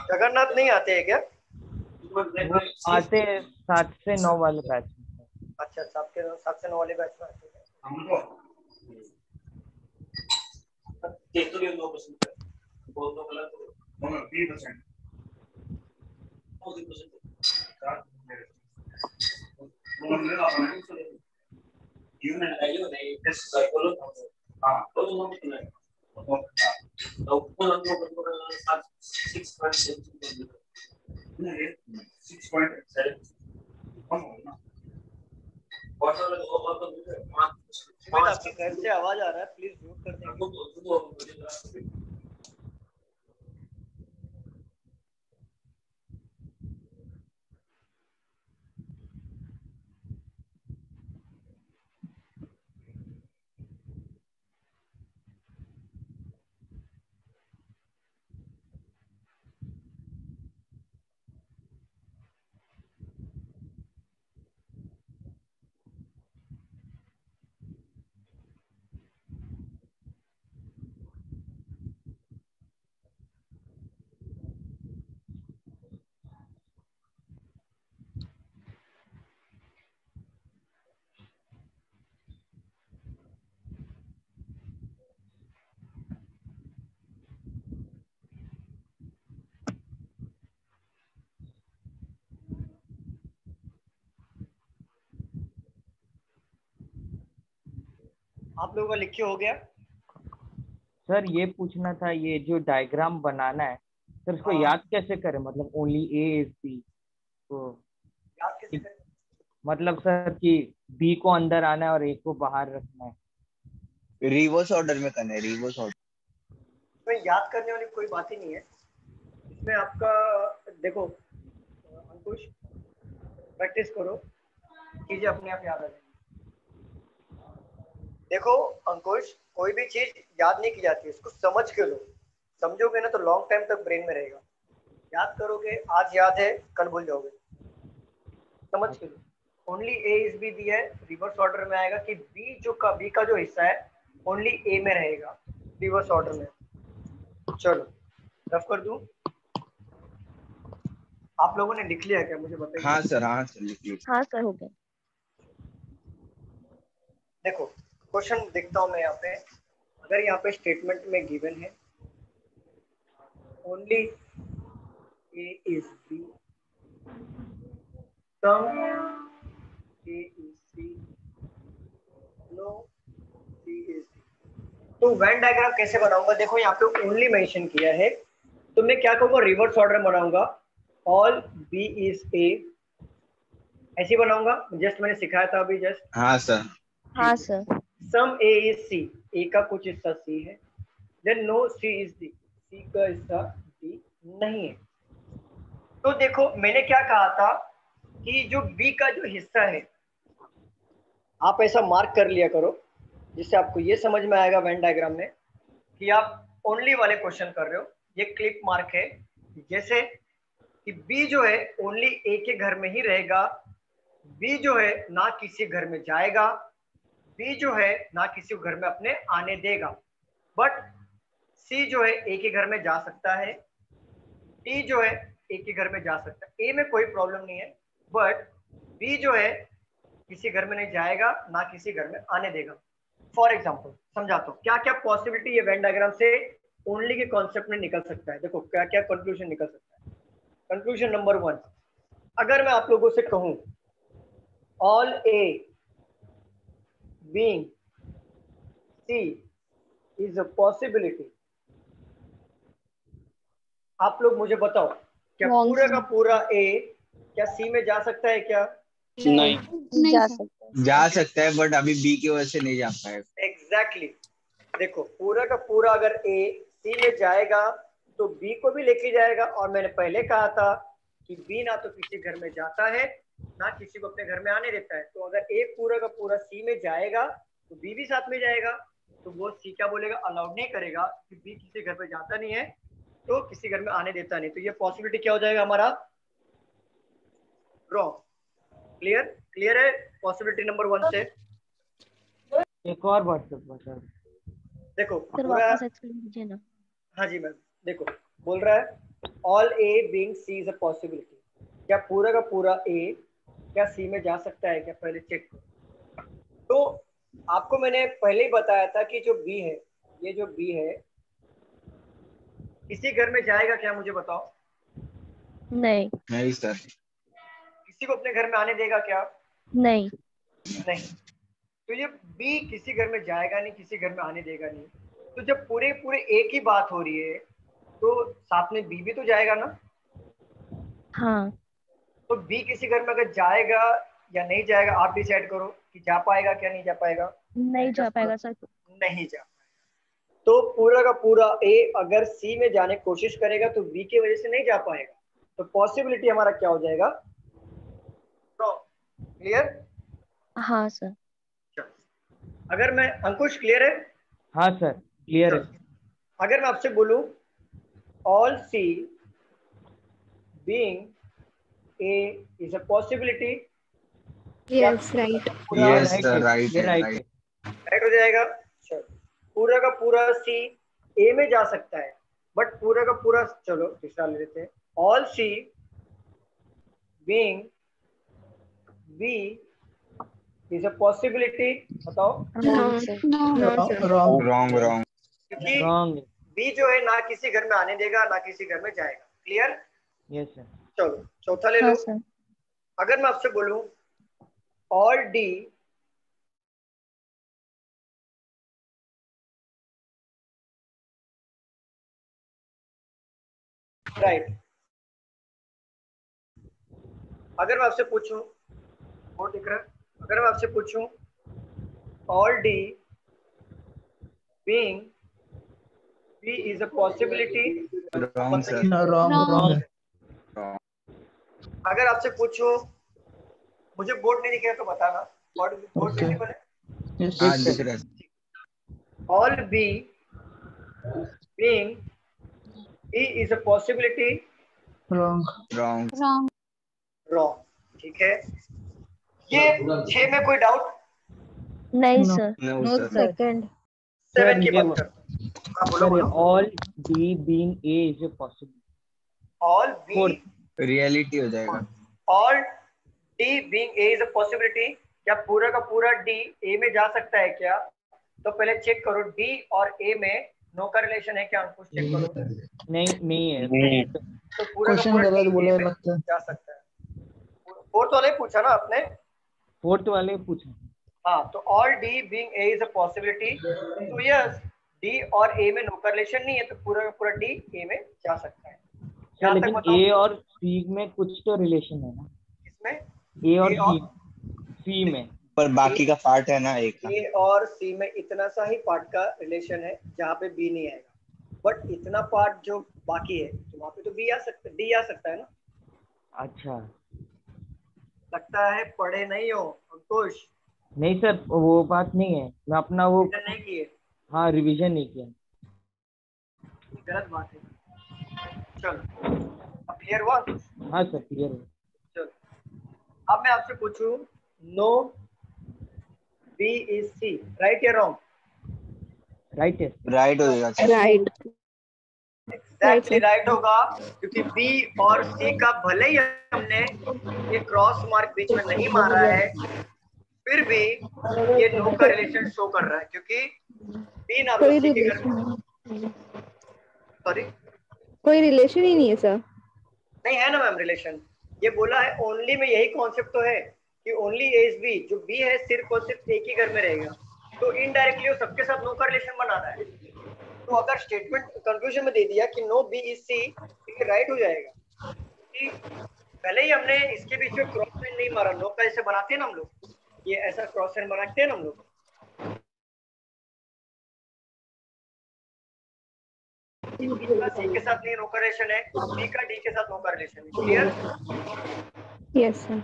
जगन्नाथ नहीं आते हैं क्या? आते 7 से 9 वाले बैच में। अच्छा, 7 से 9 वाले बैच में आते हैं। आपके घर से आवाज आ रहा है, प्लीज म्यूट कर देंगे। आप लोगों का लिखे हो गया? सर ये पूछना था, ये जो डायग्राम बनाना है सर उसको याद कैसे करें, मतलब ओनली ए इज बी तो याद कैसे करें? मतलब सर कि बी को अंदर आना है और ए को बाहर रखना है। रिवर्स ऑर्डर में करना है, रिवर्स ऑर्डर। तो याद करने वाली कोई बात ही नहीं है इसमें। आपका देखो अंकुश, प्रैक्टिस करो, चीजें अपने आप याद आ जाएंगी। देखो अंकुश, कोई भी चीज याद नहीं की जाती, इसको समझ के लो। समझोगे ना तो लॉन्ग टाइम तक ब्रेन में रहेगा। याद करोगे, आज याद है कल भूल जाओगे। समझ के लो। ओनली ए इज बी दी है, रिवर्स ऑर्डर में आएगा कि बी का जो हिस्सा है ओनली ए में रहेगा रिवर्स ऑर्डर में। चलो रफ कर दूं। आप लोगों ने लिख लिया क्या, मुझे बताइए। हाँ सर लिख लिया। हाँ सर, हो गया। देखो क्वेश्चन देखता हूं मैं यहाँ पे। अगर यहाँ पे स्टेटमेंट में गिवन है only A is B, some A is C, no C is D, तो वेन डायग्राम कैसे बनाऊंगा? देखो यहाँ पे ओनली मेंशन किया है तो मैं क्या करूंगा, रिवर्स ऑर्डर बनाऊंगा। ऑल बी इज ए, ऐसे बनाऊंगा, जस्ट मैंने सिखाया था अभी जस्ट। हाँ सर। हाँ सर। सम ए इज सी, ए का कुछ हिस्सा सी है। Then no C is D, C का हिस्सा डी नहीं है। तो देखो मैंने क्या कहा था कि जो बी का जो हिस्सा है, आप ऐसा मार्क कर लिया करो जिससे आपको ये समझ में आएगा वेन डायग्राम में कि आप ओनली वाले क्वेश्चन कर रहे हो। ये क्लिक मार्क है, जैसे कि बी जो है ओनली ए के घर में ही रहेगा, बी जो है ना किसी घर में जाएगा, बी जो है ना किसी घर में अपने आने देगा। बट सी जो है ए के घर में जा सकता है, डी जो है ए के घर में जा सकता है, ए में कोई प्रॉब्लम नहीं है। बट बी जो है किसी घर में नहीं जाएगा, ना किसी घर में आने देगा। फॉर एग्जाम्पल समझाता हूँ क्या क्या पॉसिबिलिटी ये वेन डायग्राम से ओनली के कॉन्सेप्ट में निकल सकता है। देखो क्या क्या कंक्लूजन निकल सकता है। कंक्लूजन नंबर 1, अगर मैं आप लोगों से कहूं all A being C is a possibility, आप लोग मुझे बताओ क्या पूरा का पूरा ए क्या सी में जा सकता है क्या? नहीं जा सकता है बट अभी बी की वजह से नहीं जा पाएगा। एग्जैक्टली देखो पूरा का पूरा अगर ए सी में जाएगा तो बी को भी लेके जाएगा। और मैंने पहले कहा था कि बी ना तो किसी घर में जाता है ना किसी को अपने घर में आने देता है। तो अगर ए पूरा का पूरा सी में जाएगा तो बी भी साथ में जाएगा। तो वो सी क्या बोलेगा, अलाउड नहीं करेगा कि बी किसी घर में जाता नहीं है तो किसी घर में आने देता नहीं। तो ये पॉसिबिलिटी क्या हो जाएगा हमारा, रॉन्ग। क्लियर है पॉसिबिलिटी नंबर 1 से। एक और बता देखो सर पूरा, वापस एक्सप्लेन कीजिए ना। हाँ जी मैम, देखो बोल रहा है all A being C is a possibility, क्या पूरा का पूरा ए क्या सी में जा सकता है क्या, पहले चेक करो। तो आपको मैंने पहले ही बताया था कि जो बी है, ये जो बी है किसी घर में जाएगा क्या, मुझे बताओ। नहीं सर। किसी को अपने घर में आने देगा क्या? नहीं। तो ये बी किसी घर में जाएगा नहीं, किसी घर में आने देगा नहीं। तो जब पूरे पूरे ए की बात हो रही है तो साथ में बी भी तो जाएगा ना। हाँ। तो बी किसी घर में अगर जाएगा या नहीं जाएगा, आप डिसाइड करो कि जा पाएगा क्या नहीं जा पाएगा। नहीं जा पाएगा सर। नहीं जा पाएगा। तो पूरा का पूरा ए अगर सी में जाने की कोशिश करेगा तो बी की वजह से नहीं जा पाएगा। तो पॉसिबिलिटी हमारा क्या हो जाएगा, क्लियर? हाँ सर। अगर मैं, अंकुश क्लियर है? हाँ सर क्लियर है। अगर मैं आपसे बोलूं all C being A is a possibility, yes right. Yes sir right हो जाएगा। चलो पूरा का पूरा सी ए में जा सकता है बट पूरा का पूरा, चलो तीसरा ले लेते हैं, all C being B is a possibility. बताओ। रॉन्ग। क्योंकि बी जो है ना किसी घर में आने देगा ना किसी घर में जाएगा। क्लियर? Yes sir. चलो चौथा ले लो। अगर मैं आपसे बोलूं ऑल डी राइट, अगर मैं आपसे पूछूं, वो दिख रहा है, अगर मैं आपसे पूछूं all D being B is a possibility. Wrong, sir. No, wrong. अगर आपसे पूछो, मुझे बोर्ड नहीं दिखेगा तो बताना। Board Okay. विजिबल है? Yes. हाँ दिख रहा है। All B being E is a possibility. Wrong. Wrong. Wrong. ठीक है। ये 6 में कोई डाउट? नहीं No. Sir. No, no sir. Second 7 की ये बात करते हैं। हाँ बोलो बोलो। all B being A is a possibility. All B Reality हो जाएगा। all D being A is a possibility. क्या पूरा का पूरा D A में जा सकता है क्या? तो पहले चेक करो D और A में नो का रिलेशन है क्या? अंकुश चेक करो। नहीं है। तो पूरा का क्वेश्चन पूरा गलत D बोला A में लगता है। जा सकता है। फोर्थ वाले पूछा ना आपने? फोर्थ वाले पूछा। हाँ, तो all D being A is a possibility. तो यस D और A में नो का रिलेशन नहीं है, तो पूरा का पूरा D A में जा सकता है। क्या लेकिन A और C में कुछ तो रिलेशन है ना? किसमें? A और C में। पर बाकी का पार्ट है ना एक का। A और C में इतना सा ही पार्ट का रिलेशन है जहाँ पे B नहीं आएगा, बट इतना पार्ट जो बाकी है तो वहाँ पे तो B आ सकता है, D आ सकता है ना। अच्छा, लगता है पढ़े नहीं हो अंकुश। नहीं सर वो बात नहीं है, मैं अपना वो नहीं किए। हाँ रिवीजन नहीं किया। गलत बात है। चलो अब क्लियर हुआ? हाँ सर क्लियर है। चलो अब मैं आपसे पूछूं, no B is C, right या रॉन्ग? राइट है। राइट हो जाएगा। राइट। एग्जैक्टली राइट होगा, क्योंकि B और C का भले ही हमने ये क्रॉस मार्क बीच में नहीं मारा है, फिर भी ये नो का रिलेशन शो कर रहा है, क्योंकि B ना तो C के घर में सॉरी कोई रिलेशन ही नहीं है सर। नहीं है ना मैम रिलेशन। ये बोला है ओनली में, यही कॉन्सेप्ट तो है कि ओनली ए इज बी, जो बी है सिर्फ और सिर्फ एक ही घर में रहेगा, तो इनडायरेक्टली वो सबके साथ नो का रिलेशन बना रहा है। तो अगर स्टेटमेंट कंक्लूजन में दे दिया कि नो बी इज सी, ये राइट हो जाएगा कि पहले ही हमने इसके बीच में क्रॉस लाइन नहीं मारा। नो का जैसे बनाते हैं ना हम लोग, ये ऐसा क्रॉस लाइन बनाते हैं ना हम लोग, बी का सी के साथ नहीं नो का रिलेशन है, बी का डी के साथ नो का रिलेशन है। क्लियर? Yes sir.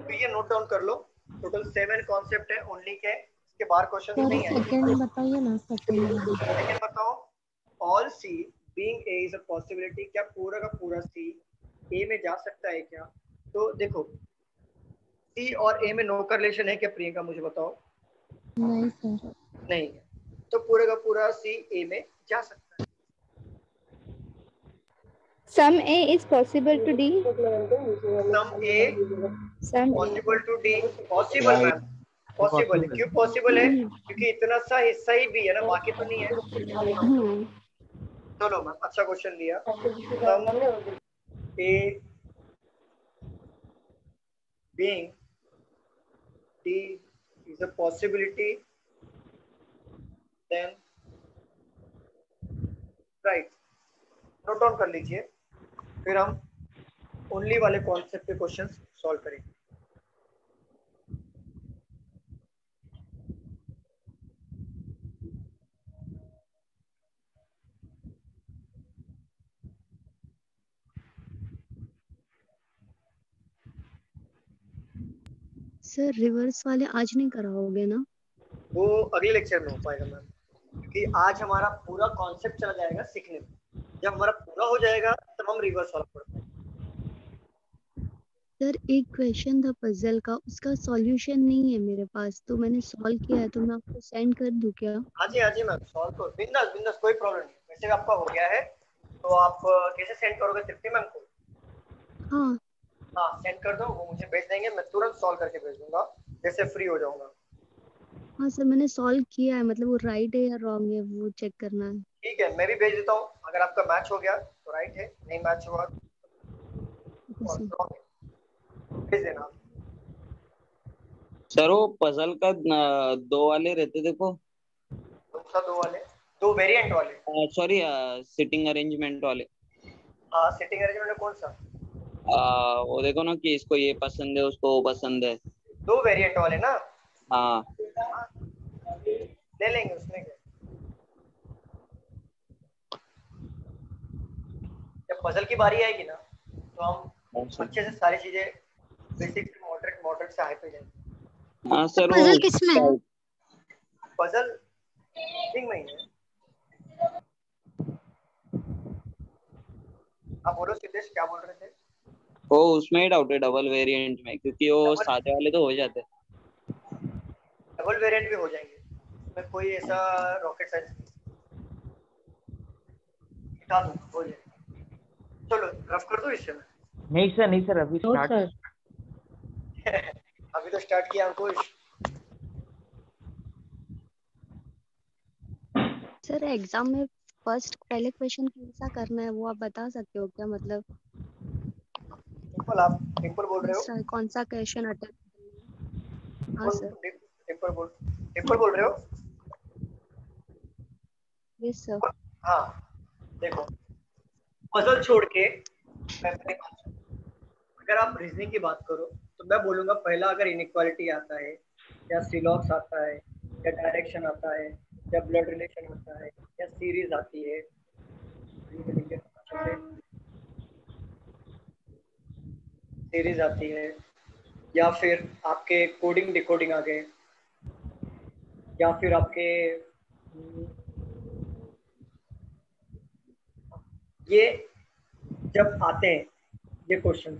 तो ये नोट डाउन कर लो। टोटल 7 कॉन्सेप्ट है ओनली के, इसके बाहर क्वेश्चन नहीं है। सेकंड बताइए ना। सेकंड बताओ, all C being A is a possibility. क्या पूरा का पूरा सी ए में जा सकता है क्या? तो देखो सी और ए में नो का रिलेशन है क्या प्रियंका, मुझे बताओ। नहीं सर। नहीं है, तो पूरा का पूरा सी ए में जा सकता है। Sum A is possible to D. Some A possible to D. Possible ma'am, possible है। क्यों पॉसिबल है? क्योंकि इतना सा हिस्सा ही भी है ना, बाकी तो नहीं है। चलो मैम अच्छा क्वेश्चन दिया। Some A being D is a possibility, then right. Note down कर लीजिए, फिर हम ओनली वाले कॉन्सेप्ट पे क्वेश्चन सॉल्व करेंगे। सर रिवर्स वाले आज नहीं कराओगे ना? वो अगले लेक्चर में हो पाएगा मैम, क्योंकि आज हमारा पूरा कॉन्सेप्ट चला जाएगा सीखने में। जब हमारा पूरा हो जाएगा तब हम रिवर्स वाला पढ़ते हैं। सर एक क्वेश्चन था पजल का, उसका सॉल्यूशन नहीं है मेरे पास, तो मैंने सॉल्व किया है, तो मैं आपको सेंड कर दूं क्या? हाँ जी मैम, सॉल्व तो बिंदास बिंदास, कोई प्रॉब्लम नहीं। वैसे आपका हो गया है, तो आप कैसे सेंड करोगे तृप्ति मैम को? हाँ सेंड कर दो, वो मुझे भेज देंगे, मैं तुरंत सॉल्व करके भेज दूंगा जैसे फ्री हो जाऊंगा। हाँ सर मैंने सॉल्व किया है, मतलब वो राइट है या रॉन्ग है वो चेक करना है। ठीक है, मैं भी भेज देता हूँ। अगर आपका मैच हो गया तो राइट है, नहीं मैच हुआ तो रॉन्ग है, भेज देना। सर वो पजल का 2 वाले रहते देखो। कौन सा 2 वाले? 2 वेरिएंट वाले? सॉरी सिटिंग अरेंजमेंट वाले। हाँ सिटिंग अरेंजमेंट में कौन सा? वो देखो ना कि इसको ये पसंद है उसको वो पसंद है। 2 वेरिएंट वाले ना? हाँ ले लेंगे, उसमें क्या। जब पजल की बारी आएगी ना तो हम अच्छे से सारी चीजें बेसिक से मॉडरेट मॉडरेट से हाई पे जाएंगे। हाँ सर वो पजल किसमें है? पजल थिंग में ही है। आप बोलो सिद्धेश क्या बोल रहे थे? वो उसमें ही डाउट है डबल वेरिएंट में, क्योंकि वो सादे वाले तो हो जाते हैं। डबल वेरिएंट भी हो जाएंगे, इसमें कोई ऐसा रॉकेट साइंस नहीं, दिखा दूंगा हो जाएगा। चलो रफ कर दो इससे में। नहीं सर अभी स्टार्ट अभी तो स्टार्ट किया अंकुश। सर एग्जाम में फर्स्ट पहले क्वेश्चन कैसा करना है वो आप बता सकते हो क्या? मतलब सिंपल, आप सिंपल बोल रहे हो? सर कौन सा क्वेश्चन अटेम्प्ट? हाँ सर सिंपल बोल रहे हो? Yes sir. हाँ देखो, पजल छोड़ के अगर आप रीजनिंग की बात करो तो मैं बोलूंगा पहला अगर इनइक्वालिटी आता है या सिलॉक्स आता है या डायरेक्शन आता है या ब्लड रिलेशन आता है या सीरीज आती है, सीरीज आती है, या फिर आपके कोडिंग डिकोडिंग आ गए, या फिर आपके ये जब आते हैं ये क्वेश्चन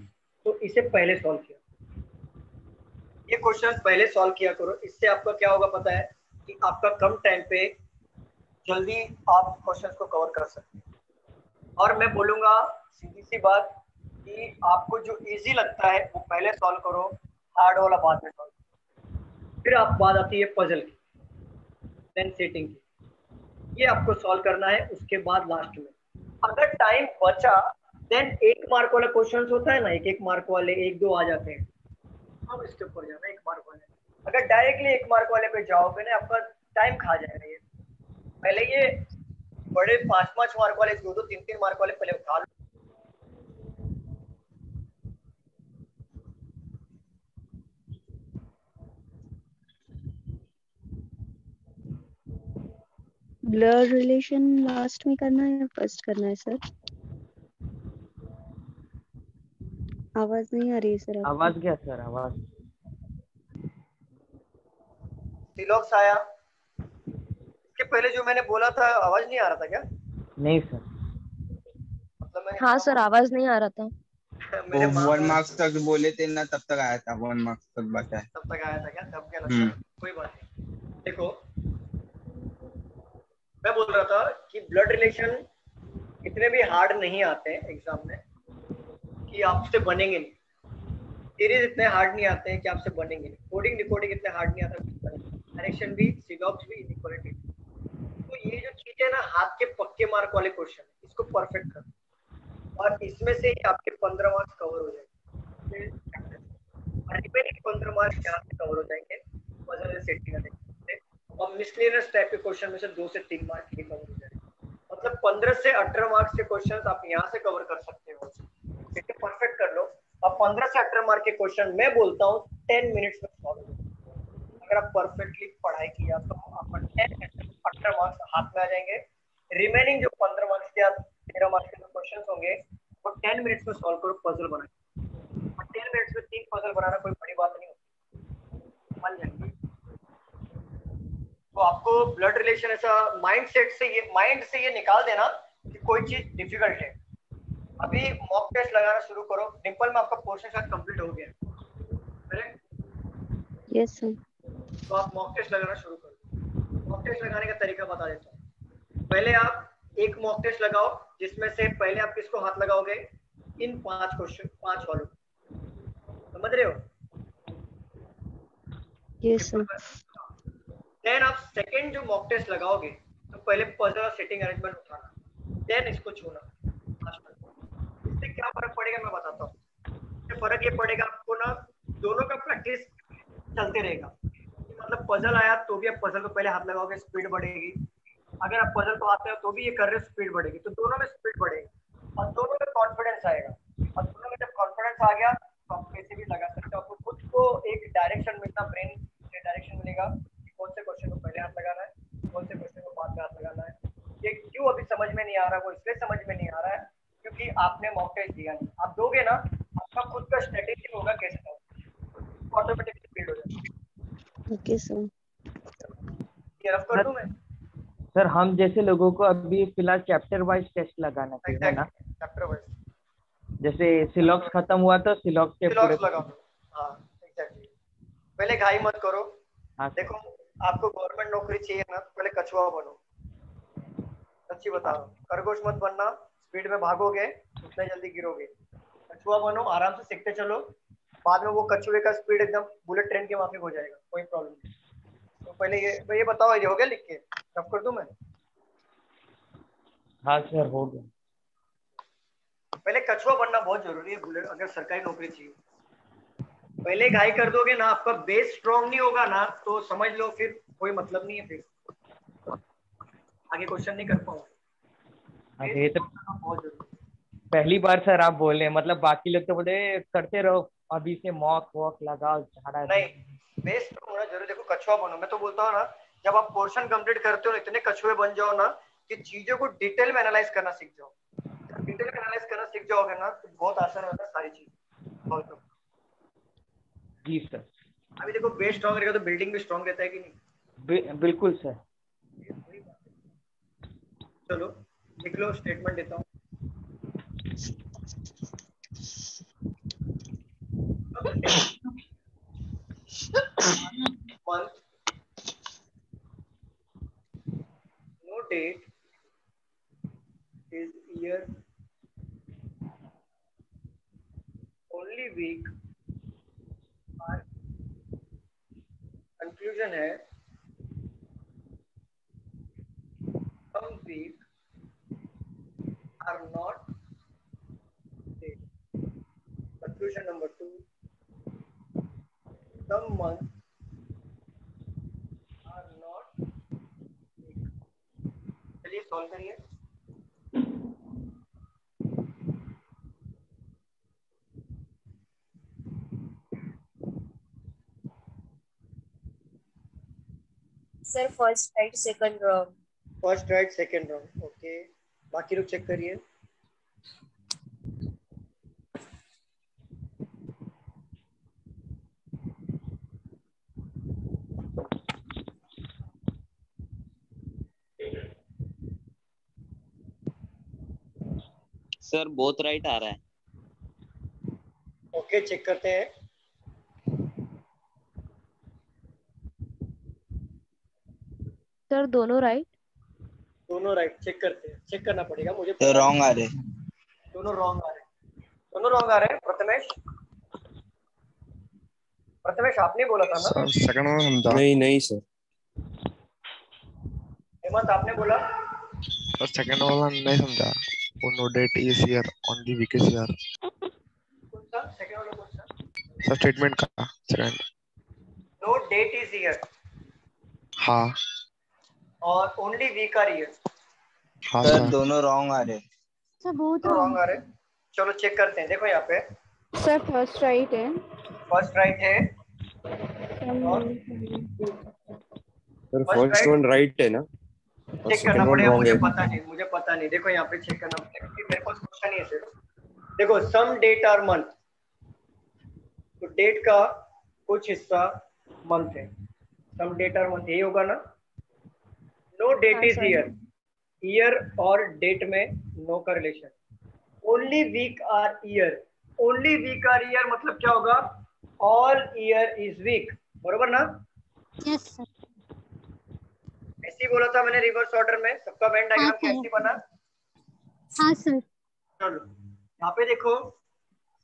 तो इसे पहले सॉल्व किया, ये क्वेश्चन पहले सॉल्व किया करो। इससे आपका क्या होगा पता है कि आपका कम टाइम पे जल्दी आप क्वेश्चन को कवर कर सकते हैं। और मैं बोलूंगा सीधी सी बात कि आपको जो इजी लगता है वो पहले सॉल्व करो, हार्ड वाला बाद में सॉल्व करो। फिर आप बात आती है पजल की, देन सेटिंग की, ये आपको सॉल्व करना है। उसके बाद लास्ट में अगर टाइम बचा देन 1 मार्क वाला क्वेश्चन होता है ना, 1 मार्क वाले 1-2 आ जाते हैं, अब इसके ऊपर जाना 1 मार्क वाले। अगर डायरेक्टली 1 मार्क वाले पे जाओगे ना आपका टाइम खा जाएगा। ये पहले ये बड़े 5-5 मार्क वाले 2-2 3-3 मार्क वाले पहले उठा लो। ब्लड रिलेशन लास्ट में करना है या फर्स्ट करना है सर? आवाज नहीं आ रही है सर। आवाज क्या सर? आवाज सिलॉक्स आया, इसके पहले जो मैंने बोला था आवाज नहीं आ रहा था क्या? नहीं सर। मतलब हाँ सर आवाज नहीं आ रहा था। वो 1 मार्क्स तक बोले थे ना, तब तक आया था। 1 मार्क्स तक बचा है। तब तक आया था क्या? तब क्या लगता है? कोई बात नहीं। देखो मैं बोल रहा था कि ब्लड रिलेशन इतने भी हार्ड नहीं आते हैं एग्जाम में कि आपसे बनेंगे नहीं, सीरीज इतने हार्ड नहीं आते हैं कि आपसे बनेंगे नहीं, कोडिंग डिकोडिंग इतने हार्ड नहीं आता, डायरेक्शन भी, सिलॉक्स भी, इनइक्वालिटी। तो ये जो चीज है ना हाथ के पक्के मार्क वाले क्वेश्चन, इसको परफेक्ट करो और इसमें से ही आपके 15 मार्क्स कवर हो जाएंगे और रिमेनिंग 15 मार्क्स यहाँ से कवर हो जाएंगे पजल सेटिंग करने से। और मिसलेनियस टाइप के क्वेश्चन में से 2 से 3 मार्क के कवर हो जाएंगे। मतलब 15 से 18 मार्क्स के क्वेश्चन आप यहाँ से कवर कर सकते हो। इसे परफेक्ट कर लो और 15 से 18 मार्क के क्वेश्चन मैं बोलता हूँ 10 मिनट्स में सॉल्व हो जाएंगे। अगर आप परफेक्टली पढ़ाई किया तो आपका 10 मिनट्स में 18 मार्क्स हाथ में आ जाएंगे। रिमेनिंग जो 15 मार्क्स के 13 मार्क्स के जो क्वेश्चन होंगे वो 10 मिनट्स में सॉल्व करो, पजल बनाए। और 10 मिनट्स में 3 पजल बनाना कोई बड़ी बात नहीं होती, मान जाएंगे। तो आपको ब्लड रिलेशन ऐसा माइंड से ये निकाल देना कि कोई चीज डिफिकल्ट है। अभी मॉक टेस्ट लगाना शुरू करो। डिंपल में आपका पोर्शन शायद कंप्लीट हो गया है। Yes sir. तो आप मॉक टेस्ट लगाना शुरू करो। मॉक टेस्ट लगाने का तरीका बता देता हूँ। पहले आप एक मॉक टेस्ट लगाओ जिसमें से पहले आप किसको हाथ लगाओगे, इन 5 क्वेश्चन 5 वालों, समझ रहे हो? Yes sir. देन आप सेकंड जो मॉक टेस्ट लगाओगे तो पहले पजल और सेटिंग अरेंजमेंट उठाना, देन इसको छूना। इससे क्या फर्क पड़ेगा मैं बताता हूँ। इससे फर्क ये पड़ेगा आपको ना, दोनों का प्रैक्टिस चलते रहेगा। मतलब पजल आया तो भी आप पजल को पहले हाथ लगाओगे, स्पीड बढ़ेगी। अगर आप पजल को आते हो तो भी ये कर रहे हो, स्पीड बढ़ेगी। तो दोनों में स्पीड बढ़ेगी और दोनों में कॉन्फिडेंस आएगा। और दोनों में जब कॉन्फिडेंस आ गया तो आप कैसे भी लगा सकते हो। आपको खुद को एक डायरेक्शन मिलता, ब्रेन से डायरेक्शन मिलेगा कि कौन से क्वेश्चन को पहले हाथ लगाना है, कौन से क्वेश्चन को बाद में हाथ लगाना है। ये क्यों अभी समझ में नहीं आ रहा, वो इसलिए समझ में नहीं आ रहा है क्योंकि आपने मॉक टेस्ट दिया नहीं। आप दोगे ना, आपका खुद का स्ट्रेटेजी होगा कैसे करना, ऑटोमेटिकली बिल्ड हो जाएगा। Okay sir. ये रफ कर दूं मैं? सर हम जैसे लोगों को अभी फिलहाल चैप्टर वाइज टेस्ट लगाना चाहिए है ना? Chapter wise. जैसे सिलॉक्स खत्म हुआ तो सिलॉक्स के पूरे सिलॉक्स लगा दो। हाँ एग्जैक्टली। पहले घाई मत करो। हाँ देखो आपको गवर्नमेंट नौकरी चाहिए ना, पहले कछुआ बनो। सच्ची बता रहा हूँ, खरगोश मत बनना, स्पीड में भागोगे उतना जल्दी गिरोगे। कछुआ बनो, आराम से सीखते चलो, बाद में वो कछुए का स्पीड एकदम बुलेट ट्रेन के माफिक हो जाएगा, कोई प्रॉब्लम नहीं। तो पहले ये बताओ, ये हो गया लिख के? रफ कर दूं मैं? हाँ सर हो गया। पहले कछुआ बनना बहुत जरूरी है बुलेट, अगर सरकारी नौकरी चाहिए। पहले घाई कर दोगे ना, आपका बेस स्ट्रांग नहीं होगा ना, तो समझ लो फिर कोई मतलब नहीं है, फिर आगे क्वेश्चन नहीं कर पाऊंगा। ये तो बहुत जरूरी। पहली बार सर आप बोल रहे हैं, मतलब बाकी लोग तो बोले करते रहो अभी से मॉक वॉक लगाओ झाड़ा। नहीं, बेस तो होना जरूरी। देखो कछुआ बनो, मैं तो बोलता हूँ ना, जब आप पोर्शन कंप्लीट करते हो इतने कछुए बन जाओ ना कि चीजों को डिटेल में एनालाइज करना सीख जाओ। डिटेल में एनालाइज करना सीख जाओगे ना तो बहुत आसान होता है सारी चीज। जी सर। अभी देखो बेस स्ट्रांग रहेगा तो बिल्डिंग भी स्ट्रांग रहता है कि नहीं? बिल्कुल सर। चलो लिख लो, स्टेटमेंट देता हूँ। month, no date is year, only week, और कंक्लूजन है some week are not date. Conclusion number 2, some month are not week. चलिए सॉल्व करिए। Sir first right second wrong. First right second wrong, okay. बाकी लोग check करिए। Sir both right आ रहा है। ओके चेक करते हैं। सर दोनों राइट। दोनों राइट चेक करते हैं, चेक करना पड़ेगा मुझे। तो रॉन्ग आ रहे। दोनों रॉन्ग आ रहे, दोनों रॉन्ग आ रहे हैं। प्रथमेश, प्रथमेश आपने बोला था ना? सेकंड वाला समझा। नहीं सर। हेमंत आपने बोला? सर सेकंड वाला नहीं समझा। वो no date is here only week is here. कौन सा सेकंड वाला? कौन सा सर स्टेटमेंट का second. No date is here. हाँ और ओनली वीक आर हियर। हाँ सर दोनों रॉन्ग आ रहे। सर बहुत रॉन्ग आ रहे। चलो चेक करते हैं। देखो यहाँ पे सर फर्स्ट राइट है। फर्स्ट राइट है और सर फर्स्ट वन राइट है ना? चेक करना पड़ेगा, मुझे पता नहीं, मुझे पता नहीं। देखो यहाँ पे चेक करना पड़ेगा क्योंकि मेरे पास क्वेश्चन ही है सिर्फ। देखो सम डेट आर मंथ, तो डेट का कुछ हिस्सा मंथ है। सम डेट आर मंथ, यही होगा ना? No date is here, year और डेट में नो का relation. Only week are year, only week are year मतलब क्या होगा? ऑल ईयर इज वीक, बरोबर ना? Yes sir. ऐसे ही बोला था मैंने रिवर्स ऑर्डर में। सबका वेन डायग्राम कैसे बना? हाँ सर। चलो यहाँ पे देखो,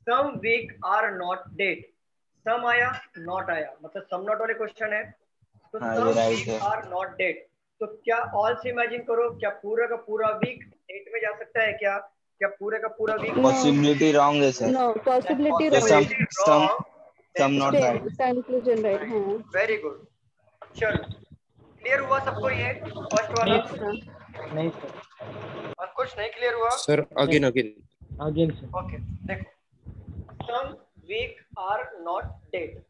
some week are not date. सम आया, नॉट आया, मतलब सम नॉट वाले क्वेश्चन है। तो सम वीक आर नॉट डेट, तो क्या ऑल से इमेजिन करो, क्या पूरा का पूरा वीक डेट में जा सकता है क्या? क्या पूरा का पूरा वीक? पॉसिबिलिटी रॉन्ग है sir. No possibility wrong, some not right. Conclusion right. हाँ वेरी गुड। चलो क्लियर हुआ सबको ये फर्स्ट वाला? नहीं सर। और कुछ नहीं क्लियर हुआ? Sir again sir. ओके देखो, some week are not date,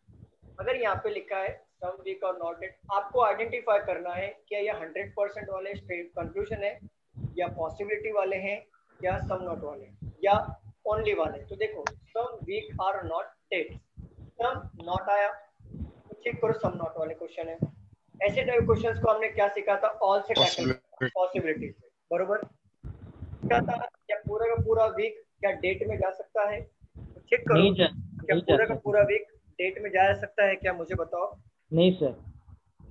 अगर यहाँ पे लिखा है सम वीक और नॉट डेट, आपको आइडेंटिफाई करना है क्या ये 100% वाले कंक्लूजन है या पॉसिबिलिटी वाले हैं या सम नॉट वाले या ओनली वाले। तो देखो some week are not date, some not आया तो चेक करो सम नॉट वाले क्वेश्चन है। ऐसे टाइप क्वेश्चंस को हमने क्या सीखा था, ऑल से टैकल पॉसिबिलिटी से, बरोबर क्या था। क्या पूरा का पूरा वीक क्या डेट में जा सकता है, तो चेक करो नहीं क्या पूरा का पूरा वीक डेट में जा सकता है क्या, मुझे बताओ। नहीं सर,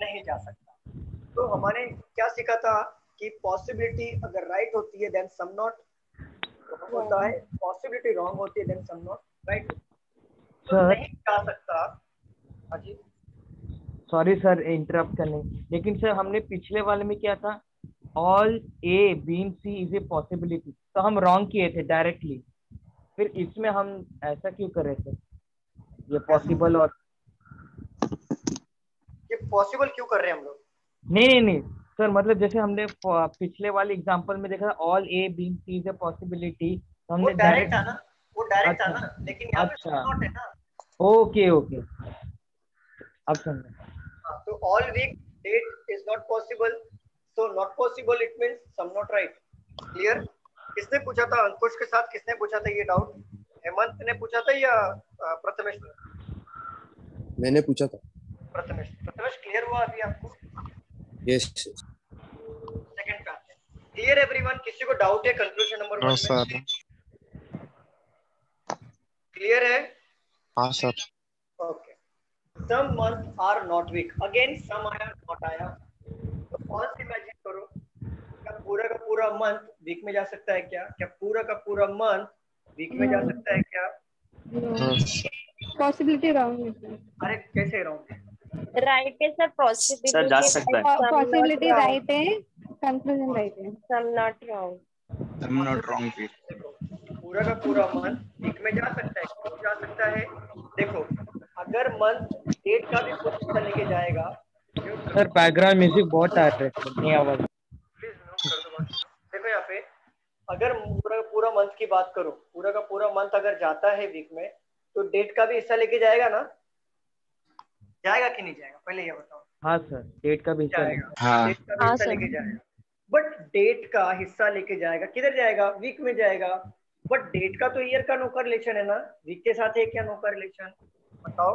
नहीं जा सकता। तो हमारे क्या सीखा था कि पॉसिबिलिटी अगर राइट होती है देन सम नॉट होता है, पॉसिबिलिटी रॉन्ग होती है देन सम नॉट राइट। तो नहीं जा सकता। हाँ जी सॉरी सर इंटरप्ट करने, लेकिन सर हमने पिछले वाले में क्या था, all A B C is a possibility, तो हम रॉन्ग किए थे डायरेक्टली। फिर इसमें हम ऐसा क्यों कर रहे थे, ये पॉसिबल और ये पॉसिबल क्यों कर रहे हैं हम लोग। नहीं सर, मतलब जैसे हमने पिछले वाले एग्जांपल में देखा all A B C is a possibility, तो हमने डायरेक्ट था ना, वो डायरेक्ट था ना, लेकिन यहाँ पे अच्छा नॉट है ना। ओके अब समझ। तो all week date is not possible, so not possible it means some not right, clear। किसने पूछा था, अंकुश के साथ किसने पूछा था ये डाउट, हेमंत ने पूछा था या प्रथमेश ने? मैंने पूछा था। प्रथमेश क्लियर हुआ अभी आपको? यस सेकंड का क्लियर एवरीवन, किसी को डाउट है कंक्लूजन नंबर 1 में? क्लियर है? हाँ sir. Okay some month are not week, again some आया not आया, तो फर्स्ट इमेजिन करो क्या पूरा का पूरा मंथ वीक में जा सकता है क्या, क्या पूरा का पूरा मंथ वीक में जा सकता है क्या? पॉसिबिलिटी रॉन्ग है। अरे कैसे रॉन्ग? राइट है सर, पॉसिबिलिटी सर जा सकता है। पॉसिबिलिटी राइट है, कंक्लूजन राइट है, some not wrong. Some not wrong फिर पूरा का पूरा मंथ वीक में जा सकता है, क्यों जा सकता है? देखो अगर मंथ डेट का भी कुछ हिस्सा लेके जाएगा। सर बैकग्राउंड म्यूजिक बहुत आ रहा है, नहीं आवाज। प्लीज म्यूट कर दो। देखो यहाँ पे अगर पूरा मंथ की बात करो, पूरा का पूरा मंथ अगर जाता है वीक में, तो डेट का भी हिस्सा लेके जाएगा ना, जाएगा कि नहीं जाएगा, पहले ये बताओ। हाँ सर, डेट का भी हिस्सा जाएगा, हाँ डेट का भी हिस्सा लेके जाएगा, बट डेट का हिस्सा लेके जाएगा किधर जाएगा, वीक में जाएगा। बट डेट का तो ईयर का नो रिलेशन है ना, वीक के साथ है क्या नो रिलेशन, बताओ।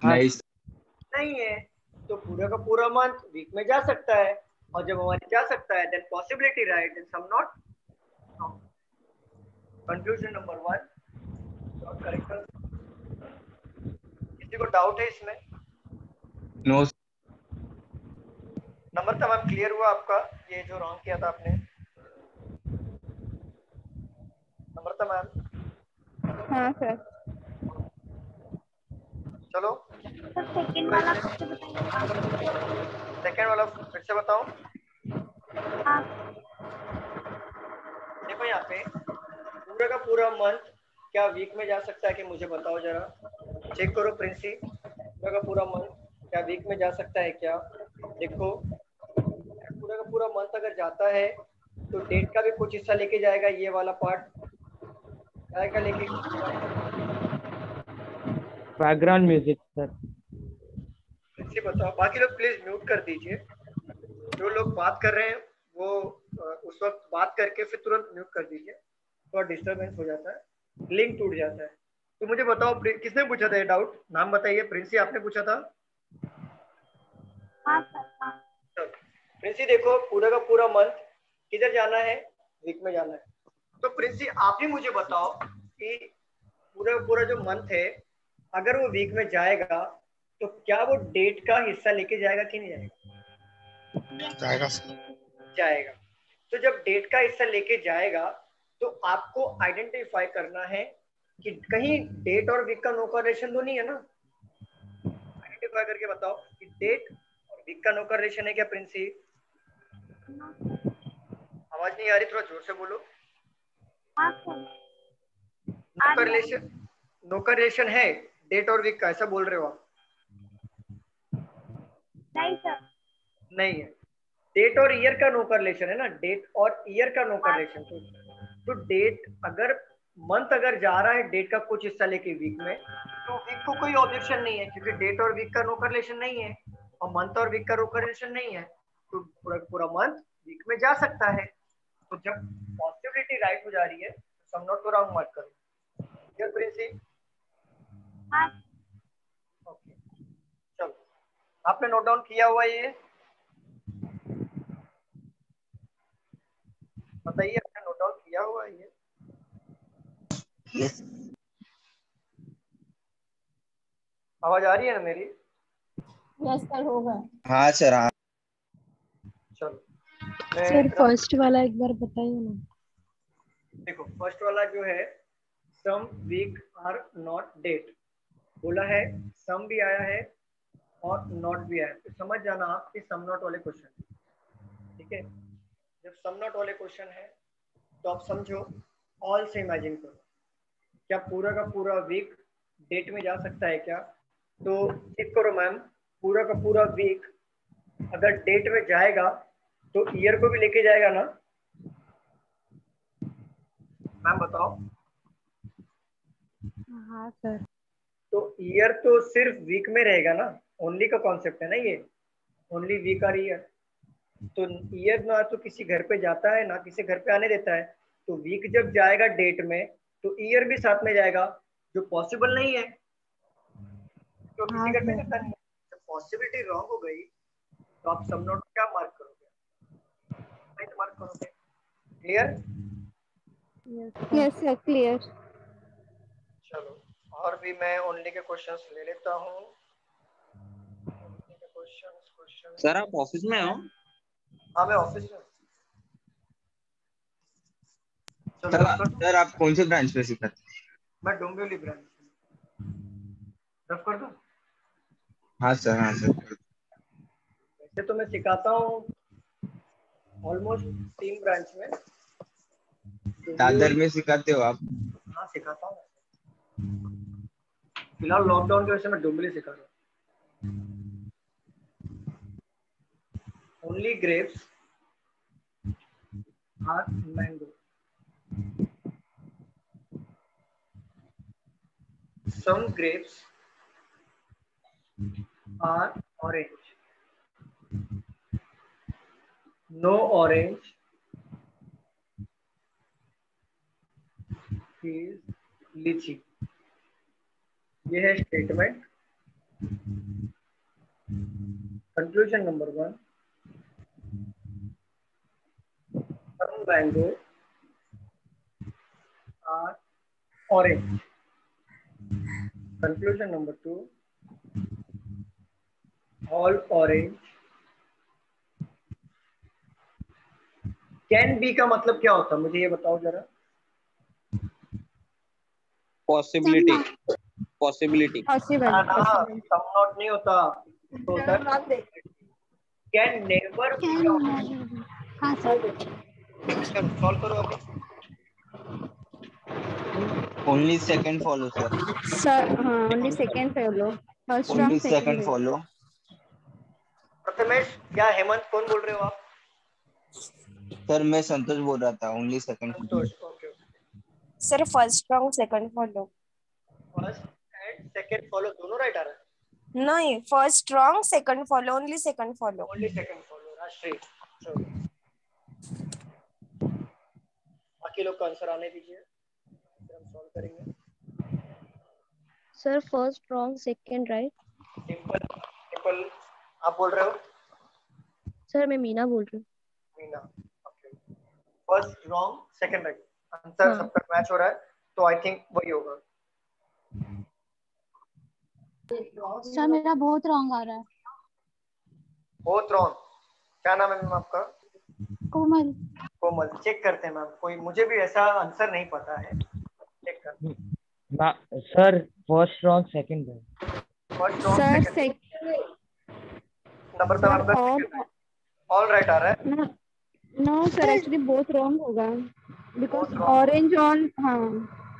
नहीं है, तो पूरा का पूरा मंथ वीक में जा सकता है, और जब हमारे जा सकता है then possibility right and some not. Conclusion number 1 correct. किसी को डाउट है इसमें? नो नंबर तमाम क्लियर हुआ आपका, ये जो रॉन्ग किया था आपने? नंबर तमाम? हाँ सर। चलो सेकंड वाला फिर से बताओ। देखो यहाँ पे पूरा का पूरा मंथ क्या वीक में जा सकता है कि मुझे बताओ जरा, चेक करो प्रिंसी। पूरा का पूरा मंथ क्या वीक में जा सकता है क्या? देखो पूरा का पूरा मंथ अगर जाता है तो डेट का भी कुछ हिस्सा लेके जाएगा, ये वाला पार्ट जाएगा लेके। Background music sir. प्रिंसी बताओ, बाकी लोग प्लीज म्यूट कर दीजिए, जो लोग बात कर रहे हैं वो उस वक्त बात करके फिर तुरंत म्यूट कर दीजिए, थोड़ा डिस्टरबेंस हो जाता है, लिंक टूट जाता है। तो मुझे बताओ किसने पूछा था ये डाउट, नाम बताइए। प्रिंसी आपने पूछा था? प्रिंसी देखो पूरा का पूरा मंथ किधर जाना है, वीक में जाना है। तो प्रिंसी आप ही मुझे बताओ कि पूरा पूरा जो मंथ है अगर वो वीक में जाएगा तो क्या वो डेट का हिस्सा लेके जाएगा कि नहीं जाएगा? जाएगा। तो जब डेट का हिस्सा लेके जाएगा तो आपको आइडेंटिफाई करना है कि कहीं डेट और वीक का नो कॉरेलेशन तो नहीं है ना। आइडेंटिफाई करके बताओ कि डेट और वीक का नो कॉरेलेशन है क्या प्रिंसी? आवाज नहीं आ रही, थोड़ा जोर से बोलो। नो कॉरेलेशन है डेट और वीक का, ऐसा बोल रहे हो आप? नहीं सर, नहीं है। डेट और ईयर का नो कॉरेलेशन है ना, डेट और ईयर का नो कॉरेलेशन। तो डेट अगर मंथ अगर जा रहा है डेट का कुछ हिस्सा लेके वीक में, तो वीक को कोई ऑब्जेक्शन नहीं है क्योंकि डेट और वीक का नो कॉरेलेशन नहीं है और मंथ और वीक का नो कॉरेलेशन नहीं है, तो पूरा पूरा मंथ वीक में जा सकता है। तो जब पॉसिबिलिटी राइट हो जा रही है तो सम नॉट को रॉन्ग मार्क करो। क्लियर प्रिंसी? ओके चलो, आपने नोट डाउन किया हुआ ये? बताइए, आपने नोट डाउन किया हुआ ये? यस आवाज आ रही है ना मेरी? यस सर होगा। हाँ सर हाँ। चलो सर फर्स्ट वाला एक बार बताइए ना। देखो फर्स्ट वाला जो है सम वीक आर नॉट डेट बोला है, सम भी आया है और नॉट भी आया है, तो समझ जाना आप कि सम नॉट वाले क्वेश्चन। ठीक है, जब सम नॉट वाले क्वेश्चन है तो आप समझो ऑल से इमेजिन करो, क्या पूरा का पूरा वीक डेट में जा सकता है क्या? तो चेक करो मैम, पूरा का पूरा वीक अगर डेट में जाएगा तो ईयर को भी लेके जाएगा ना मैम, बताओ। हाँ सर। तो ईयर तो सिर्फ वीक में रहेगा ना, ओनली का कॉन्सेप्ट है ना ये, ओनली वीक और ईयर। तो ईयर ना तो किसी घर पे जाता है ना किसी घर पे आने देता है, तो वीक जब जाएगा डेट में तो ईयर भी साथ में जाएगा, जो पॉसिबल नहीं है, तो किसी घर पे जाता नहीं है। जब पॉसिबिलिटी रॉन्ग हो गई तो आप सम नॉट क्या मार्क करोगे? राइट मार्क करोगे। क्लियर? Yes sir clear. चलो और भी मैं ओनली के क्वेश्चंस ले लेता हूँ। सर आप ऑफिस में हो? हाँ मैं ऑफिस में। सर आप कौन से ब्रांच पे सिखाते हैं? मैं डोंबिवली ब्रांच। रफ कर दूं? हाँ सर हाँ सर। वैसे तो मैं सिखाता हूँ ऑलमोस्ट 3 ब्रांच में। दादर में सिखाते हो आप? हाँ सिखाता हूँ, फिलहाल लॉकडाउन की वजह से मैं डोंबिवली सिखा रहा हूँ। Only grapes are mango. Some grapes are orange. No orange is lychee. ये है statement. Conclusion number 1, some mango are orange. Conclusion number 2, all orange can be का मतलब क्या होता है मुझे ये बताओ जरा। पॉसिबिलिटी पॉसिबिलिटी सम नॉट नहीं होता तो कैन नेवर बी का सॉल्व करो अभी। Only second follow sir. Sir हाँ only second follow, first only second follow. Prathamesh या हेमंत कौन बोल रहे हो आप? सर मैं संतोष बोल रहा था। Only second follow. Okay sir first wrong second follow. First and second follow दोनों राइट आ रहा है? नहीं, first wrong second follow, only second follow. Only second follow राष्ट्रीय। बाकी लोग का आंसर आने दीजिए, फिर हम सॉल्व करेंगे। Sir first wrong second right. Simple आप बोल रहे हो? सर मैं मीना बोल रही हूँ। Meena okay. First wrong second right, answer सबका मैच हो रहा है तो आई थिंक वही होगा। सर मेरा बहुत रॉन्ग आ रहा है। बहुत रॉन्ग? क्या नाम है मैम आपका? कोमल। कोमल, चेक करते हैं मैम, कोई मुझे भी ऐसा आंसर नहीं पता है, चेक करते हैं। Sir first wrong second right. First wrong second number all right आ रहा है। No sir actually both wrong होगा बिकॉज़ ऑरेंज ऑन हाँ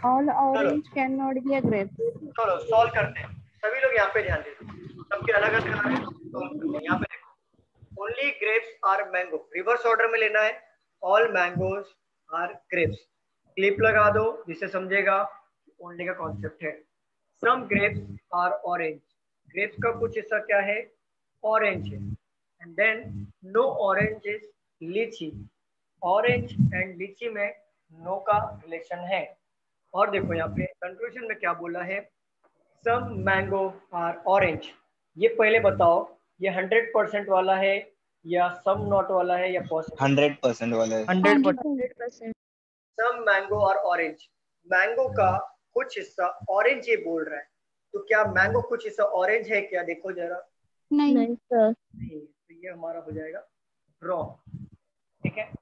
all orange can not be a grape. चलो सॉल्व करते हैं, सभी लोग यहाँ पे ध्यान दीजिए, सबके अलग अलग आ रहे हैं, सॉल्व करते हैं। यहाँ पे देखो, only grapes are mango, reverse order में लेना है, all mangoes are grapes. Clip लगा दो जिससे समझेगा ओनली का कॉन्सेप्ट है। Some grapes are orange, grapes का कुछ हिस्सा क्या है? ऑरेंज है। And then no orange is litchi, orange and litchi में नो का रिलेशन है। और देखो यहाँ पे कंक्लूजन में क्या बोला है, सम मैंगो आर ऑरेंज। ये पहले बताओ ये 100% वाला है या सम नॉट वाला है या पॉसिबल? 100% वाला है। 100%। सम मैंगो और ऑरेंज, मैंगो का कुछ हिस्सा ऑरेंज ये बोल रहा है, तो क्या मैंगो कुछ हिस्सा ऑरेंज है क्या? देखो जरा। नहीं सर। नहीं, तो ये हमारा हो जाएगा रॉन्ग। ठीक है,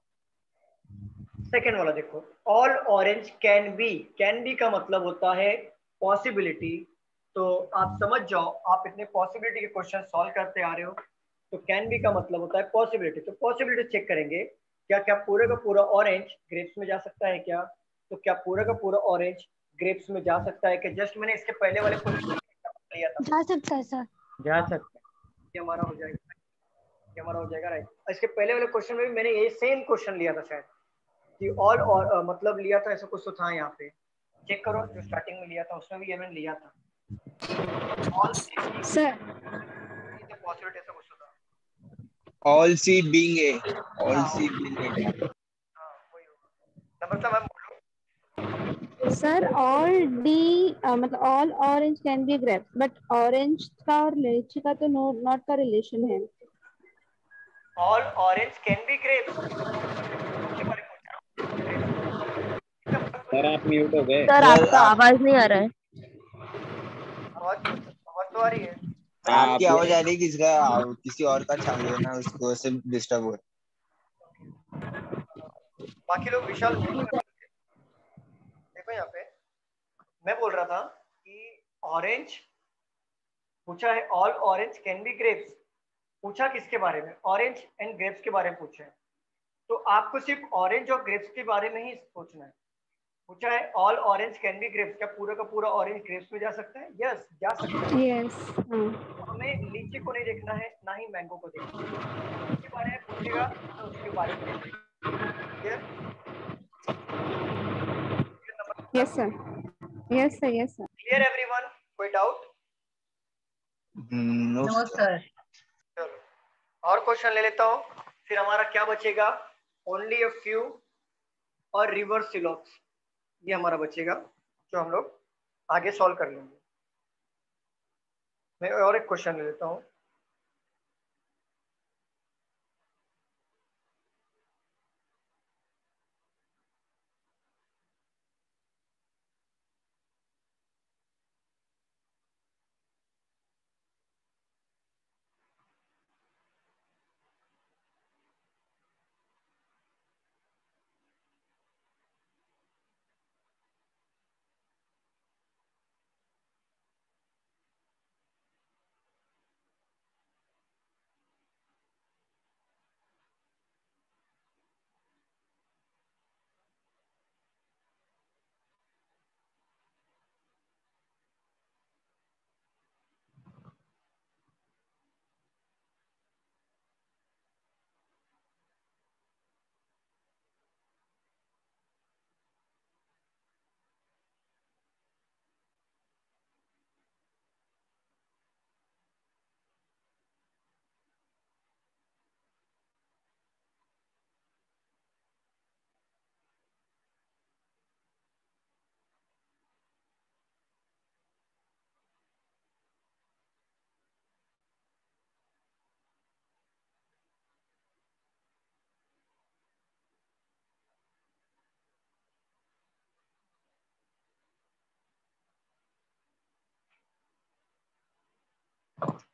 सेकेंड वाला देखो, ऑल ऑरेंज कैन बी का मतलब होता है पॉसिबिलिटी। तो आप समझ जाओ, आप इतने पॉसिबिलिटी के क्वेश्चन सॉल्व करते आ रहे हो, तो कैन बी का मतलब होता है पॉसिबिलिटी। तो पॉसिबिलिटी चेक करेंगे, क्या क्या पूरे का पूरा ऑरेंज ग्रेप्स में जा सकता है क्या? तो क्या पूरा का पूरा ऑरेंज ग्रेप्स में जा सकता है क्या? जस्ट मैंने इसके पहले वाले क्वेश्चन लिया था। जा सकता है सर। जा सकता है। ये हमारा हो जाएगा, ये हमारा हो जाएगा राइट। इसके पहले वाले क्वेश्चन में भी मैंने ये सेम क्वेश्चन लिया था शायद, कि ऑल और मतलब लिया था, ऐसा कुछ तो था यहाँ पे। चेक करो, जो स्टार्टिंग में लिया था उसमें भी ये मैंने लिया था। ऑल सर पॉसिबिलिटी ऐसा कुछ था। All C being A, all C being A. मतलब मैं सर ऑल डी मतलब all orange can be grapes, but orange का और लीची का तो नो नॉट का रिलेशन है। All orange can be grapes. Sir आप म्यूट हो गए। सर आपका आवाज नहीं आ रहा है। आवाज तो आ रही है। आपकी आवाज आ रही है, किसी और का चालू है ना, उसको से डिस्टर्ब हो रहा है। बाकी लोग विशाल देखो यहाँ पे मैं बोल रहा था कि ऑरेंज पूछा है, all orange can be grapes. पूछा किसके बारे में? ऑरेंज एंड ग्रेप्स के बारे में पूछा है। तो आपको सिर्फ ऑरेंज और ग्रेप्स के बारे में ही सोचना है। पूछा है all orange can be grapes, क्या पूरा का पूरा ऑरेंज ग्रेप्स में जा सकता है? यस जा सकता है। यस। तो हमें लीची को नहीं देखना है, ना ही मैंगो को देखना है। उसके बारे में पूछेगा तो उसके बारे में देखेंगे। Yes sir, yes sir, yes sir. Clear everyone? कोई डाउट? No sir. चलो और क्वेश्चन ले लेता हूँ, फिर हमारा क्या बचेगा? ओनली अ फ्यू और रिवर्स सिलॉक्स, ये हमारा बचेगा जो हम लोग आगे सॉल्व कर लेंगे। मैं और एक क्वेश्चन ले लेता हूँ।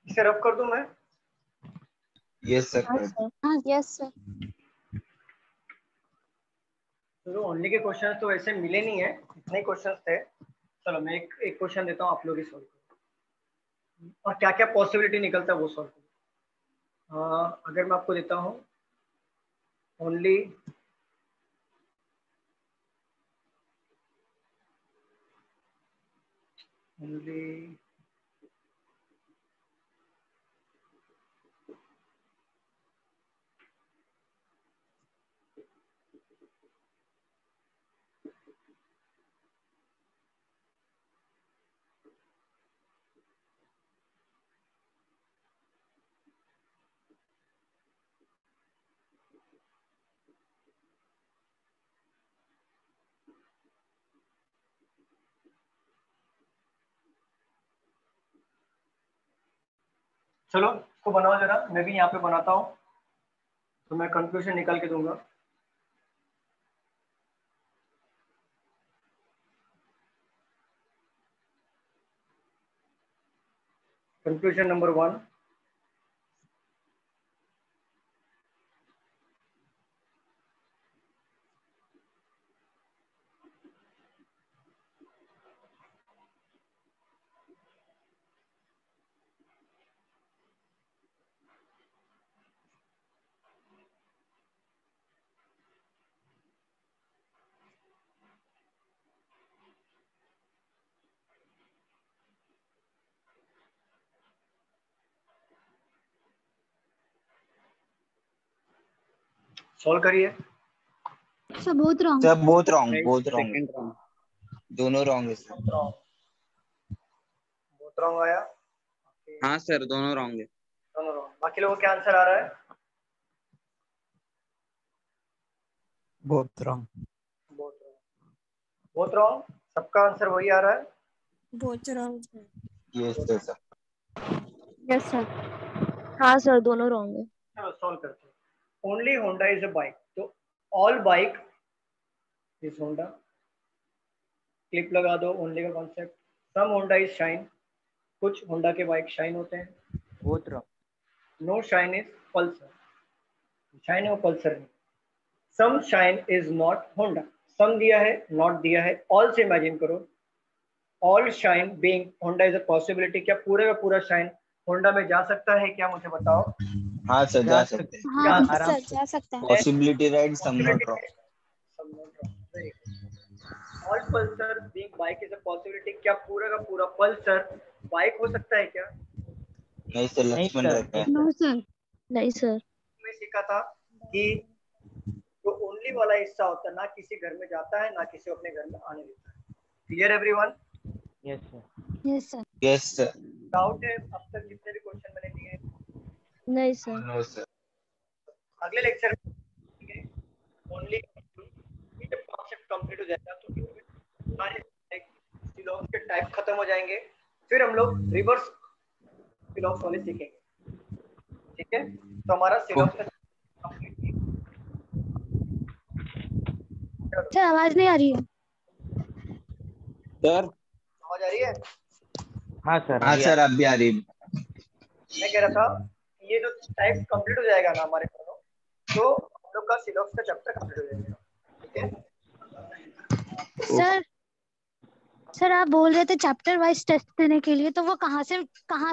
इसे रफ कर दूं मैं? Yes sir. हाँ यस सर। तो ओनली के क्वेश्चन तो ऐसे मिले नहीं है, इतने क्वेश्चन थे। चलो मैं एक क्वेश्चन देता हूँ, आप लोग ही सॉल्व करो और क्या क्या पॉसिबिलिटी निकलता है वो सॉल्व करो। अगर मैं आपको देता हूँ ओनली चलो इसको बनाओ जरा, मैं भी यहाँ पे बनाता हूँ तो मैं कंक्लूजन निकाल के दूंगा। कंक्लूजन नंबर 1, सॉल्व करिए। सर बहुत रॉन्ग। सर बहुत रॉन्ग, दोनों रॉन्ग है सर। बहुत रॉन्ग आया। हाँ सर दोनों रॉन्ग है। दोनों रॉन्ग। बाकी लोगों क्या आंसर आ रहा है? बहुत रॉन्ग। बहुत रॉन्ग, सबका आंसर वही आ रहा है। बहुत wrong. Yes sir. Yes sir. हाँ सर दोनों रॉन्ग है। चलो सॉल्व करते हैं। Only Honda is a bike, तो all bike is Honda. Clip लगा दो, ओनली का concept. Some Honda is Shine, कुछ होंडा के बाइक शाइन होते हैं। बहुत wrong. No Shine is Pulsar, Shine है वो पल्सर नहीं। Some Shine is not Honda, some दिया है नॉट दिया है। ऑल से इमेजिन करो, all shine being Honda is a possibility. क्या पूरे का पूरा शाइन होंडा में जा सकता है क्या? मुझे बताओ। हाँ सर जा सकते हैं। हाँ सर जा सकता है। Possibility right, some not wrong. Very good. All Pulsar being bike is a possibility. क्या पूरा का पूरा पल्सर बाइक हो सकता है क्या? नहीं सर, लक्ष्मण रहता है। No sir. नहीं सर। मैं सीखा था कि जो ओनली वाला हिस्सा होता है ना किसी घर में जाता है ना किसी अपने घर में आने देता है। Clear everyone? Yes sir. Yes sir. Yes sir. Doubt है अब तक जितने भी क्वेश्चन मैंने दिए? नहीं सर। No sir. अगले लेक्चर में ओनली कॉन्सेप्ट कंप्लीट हो जाएगा तो सारे सिलॉक्स के टाइप खत्म हो जाएंगे। फिर हम लोग रिवर्स सिलॉक्स वाले सीखेंगे। ठीक है, तो हमारा सिलॉक्स कंप्लीट। सर आवाज नहीं आ रही है। सर आवाज आ रही है? हाँ सर। हाँ सर अब भी आ रही है। मैं कह रहा था ये जो टाइप कंप्लीट हो जाएगा ना हमारे दोनों, तो हम लोग का सिलॉक्स का चैप्टर कंप्लीट हो जाएगा। ठीक है सर, सर आप बोल रहे थे चैप्टर वाइज टेस्ट देने के लिए, तो वो कहाँ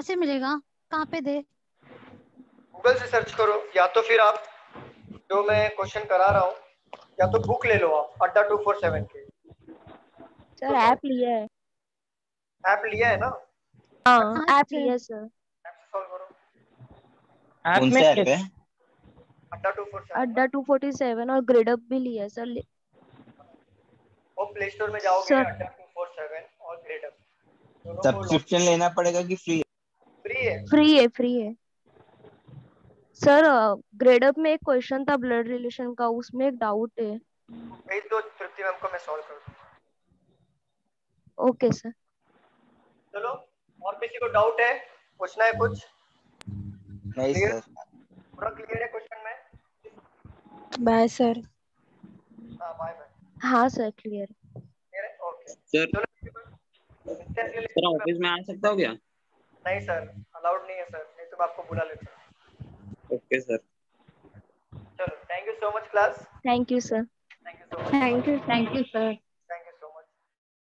से मिलेगा, कहाँ पे दे? गूगल से सर्च करो, या तो फिर आप जो मैं क्वेश्चन करा रहा हूँ या तो बुक ले लो आप अड्डा 247 के। सर ऐप लिया है। ऐप लिया है ना? हाँ ऐप लिया है सर। ऐप से सॉल्व करो। ऐप कौन में सा ऐप है? अड्डा 247 और ग्रेडअप भी लिया है सर। वो प्ले स्टोर में जाओगे सर अड्डा 247 और ग्रेडअप दोनों को सब्सक्रिप्शन लेना पड़ेगा कि फ्री? फ्री है। फ्री है सर। ग्रेडअप में एक क्वेश्चन था ब्लड रिलेशन का, उसमें एक डाउट है। भेज दो तृप्ति मैम को, मैं सॉल्व कर दूंगा। Okay sir. चलो, और किसी को डाउट है, पूछना है कुछ? नहीं सर। पूरा क्लियर है क्वेश्चन में? Bye sir. हाँ बाय बाय। हाँ सर क्लियर। क्लियर है? ओके सर चलो। सर ऑफिस में आ सकता हूँ क्या? नहीं सर, अलाउड नहीं है सर, नहीं तो मैं आपको बुला लेता। Okay sir. चलो, thank you so much class. Thank you sir. Thank you so much. Thank you sir.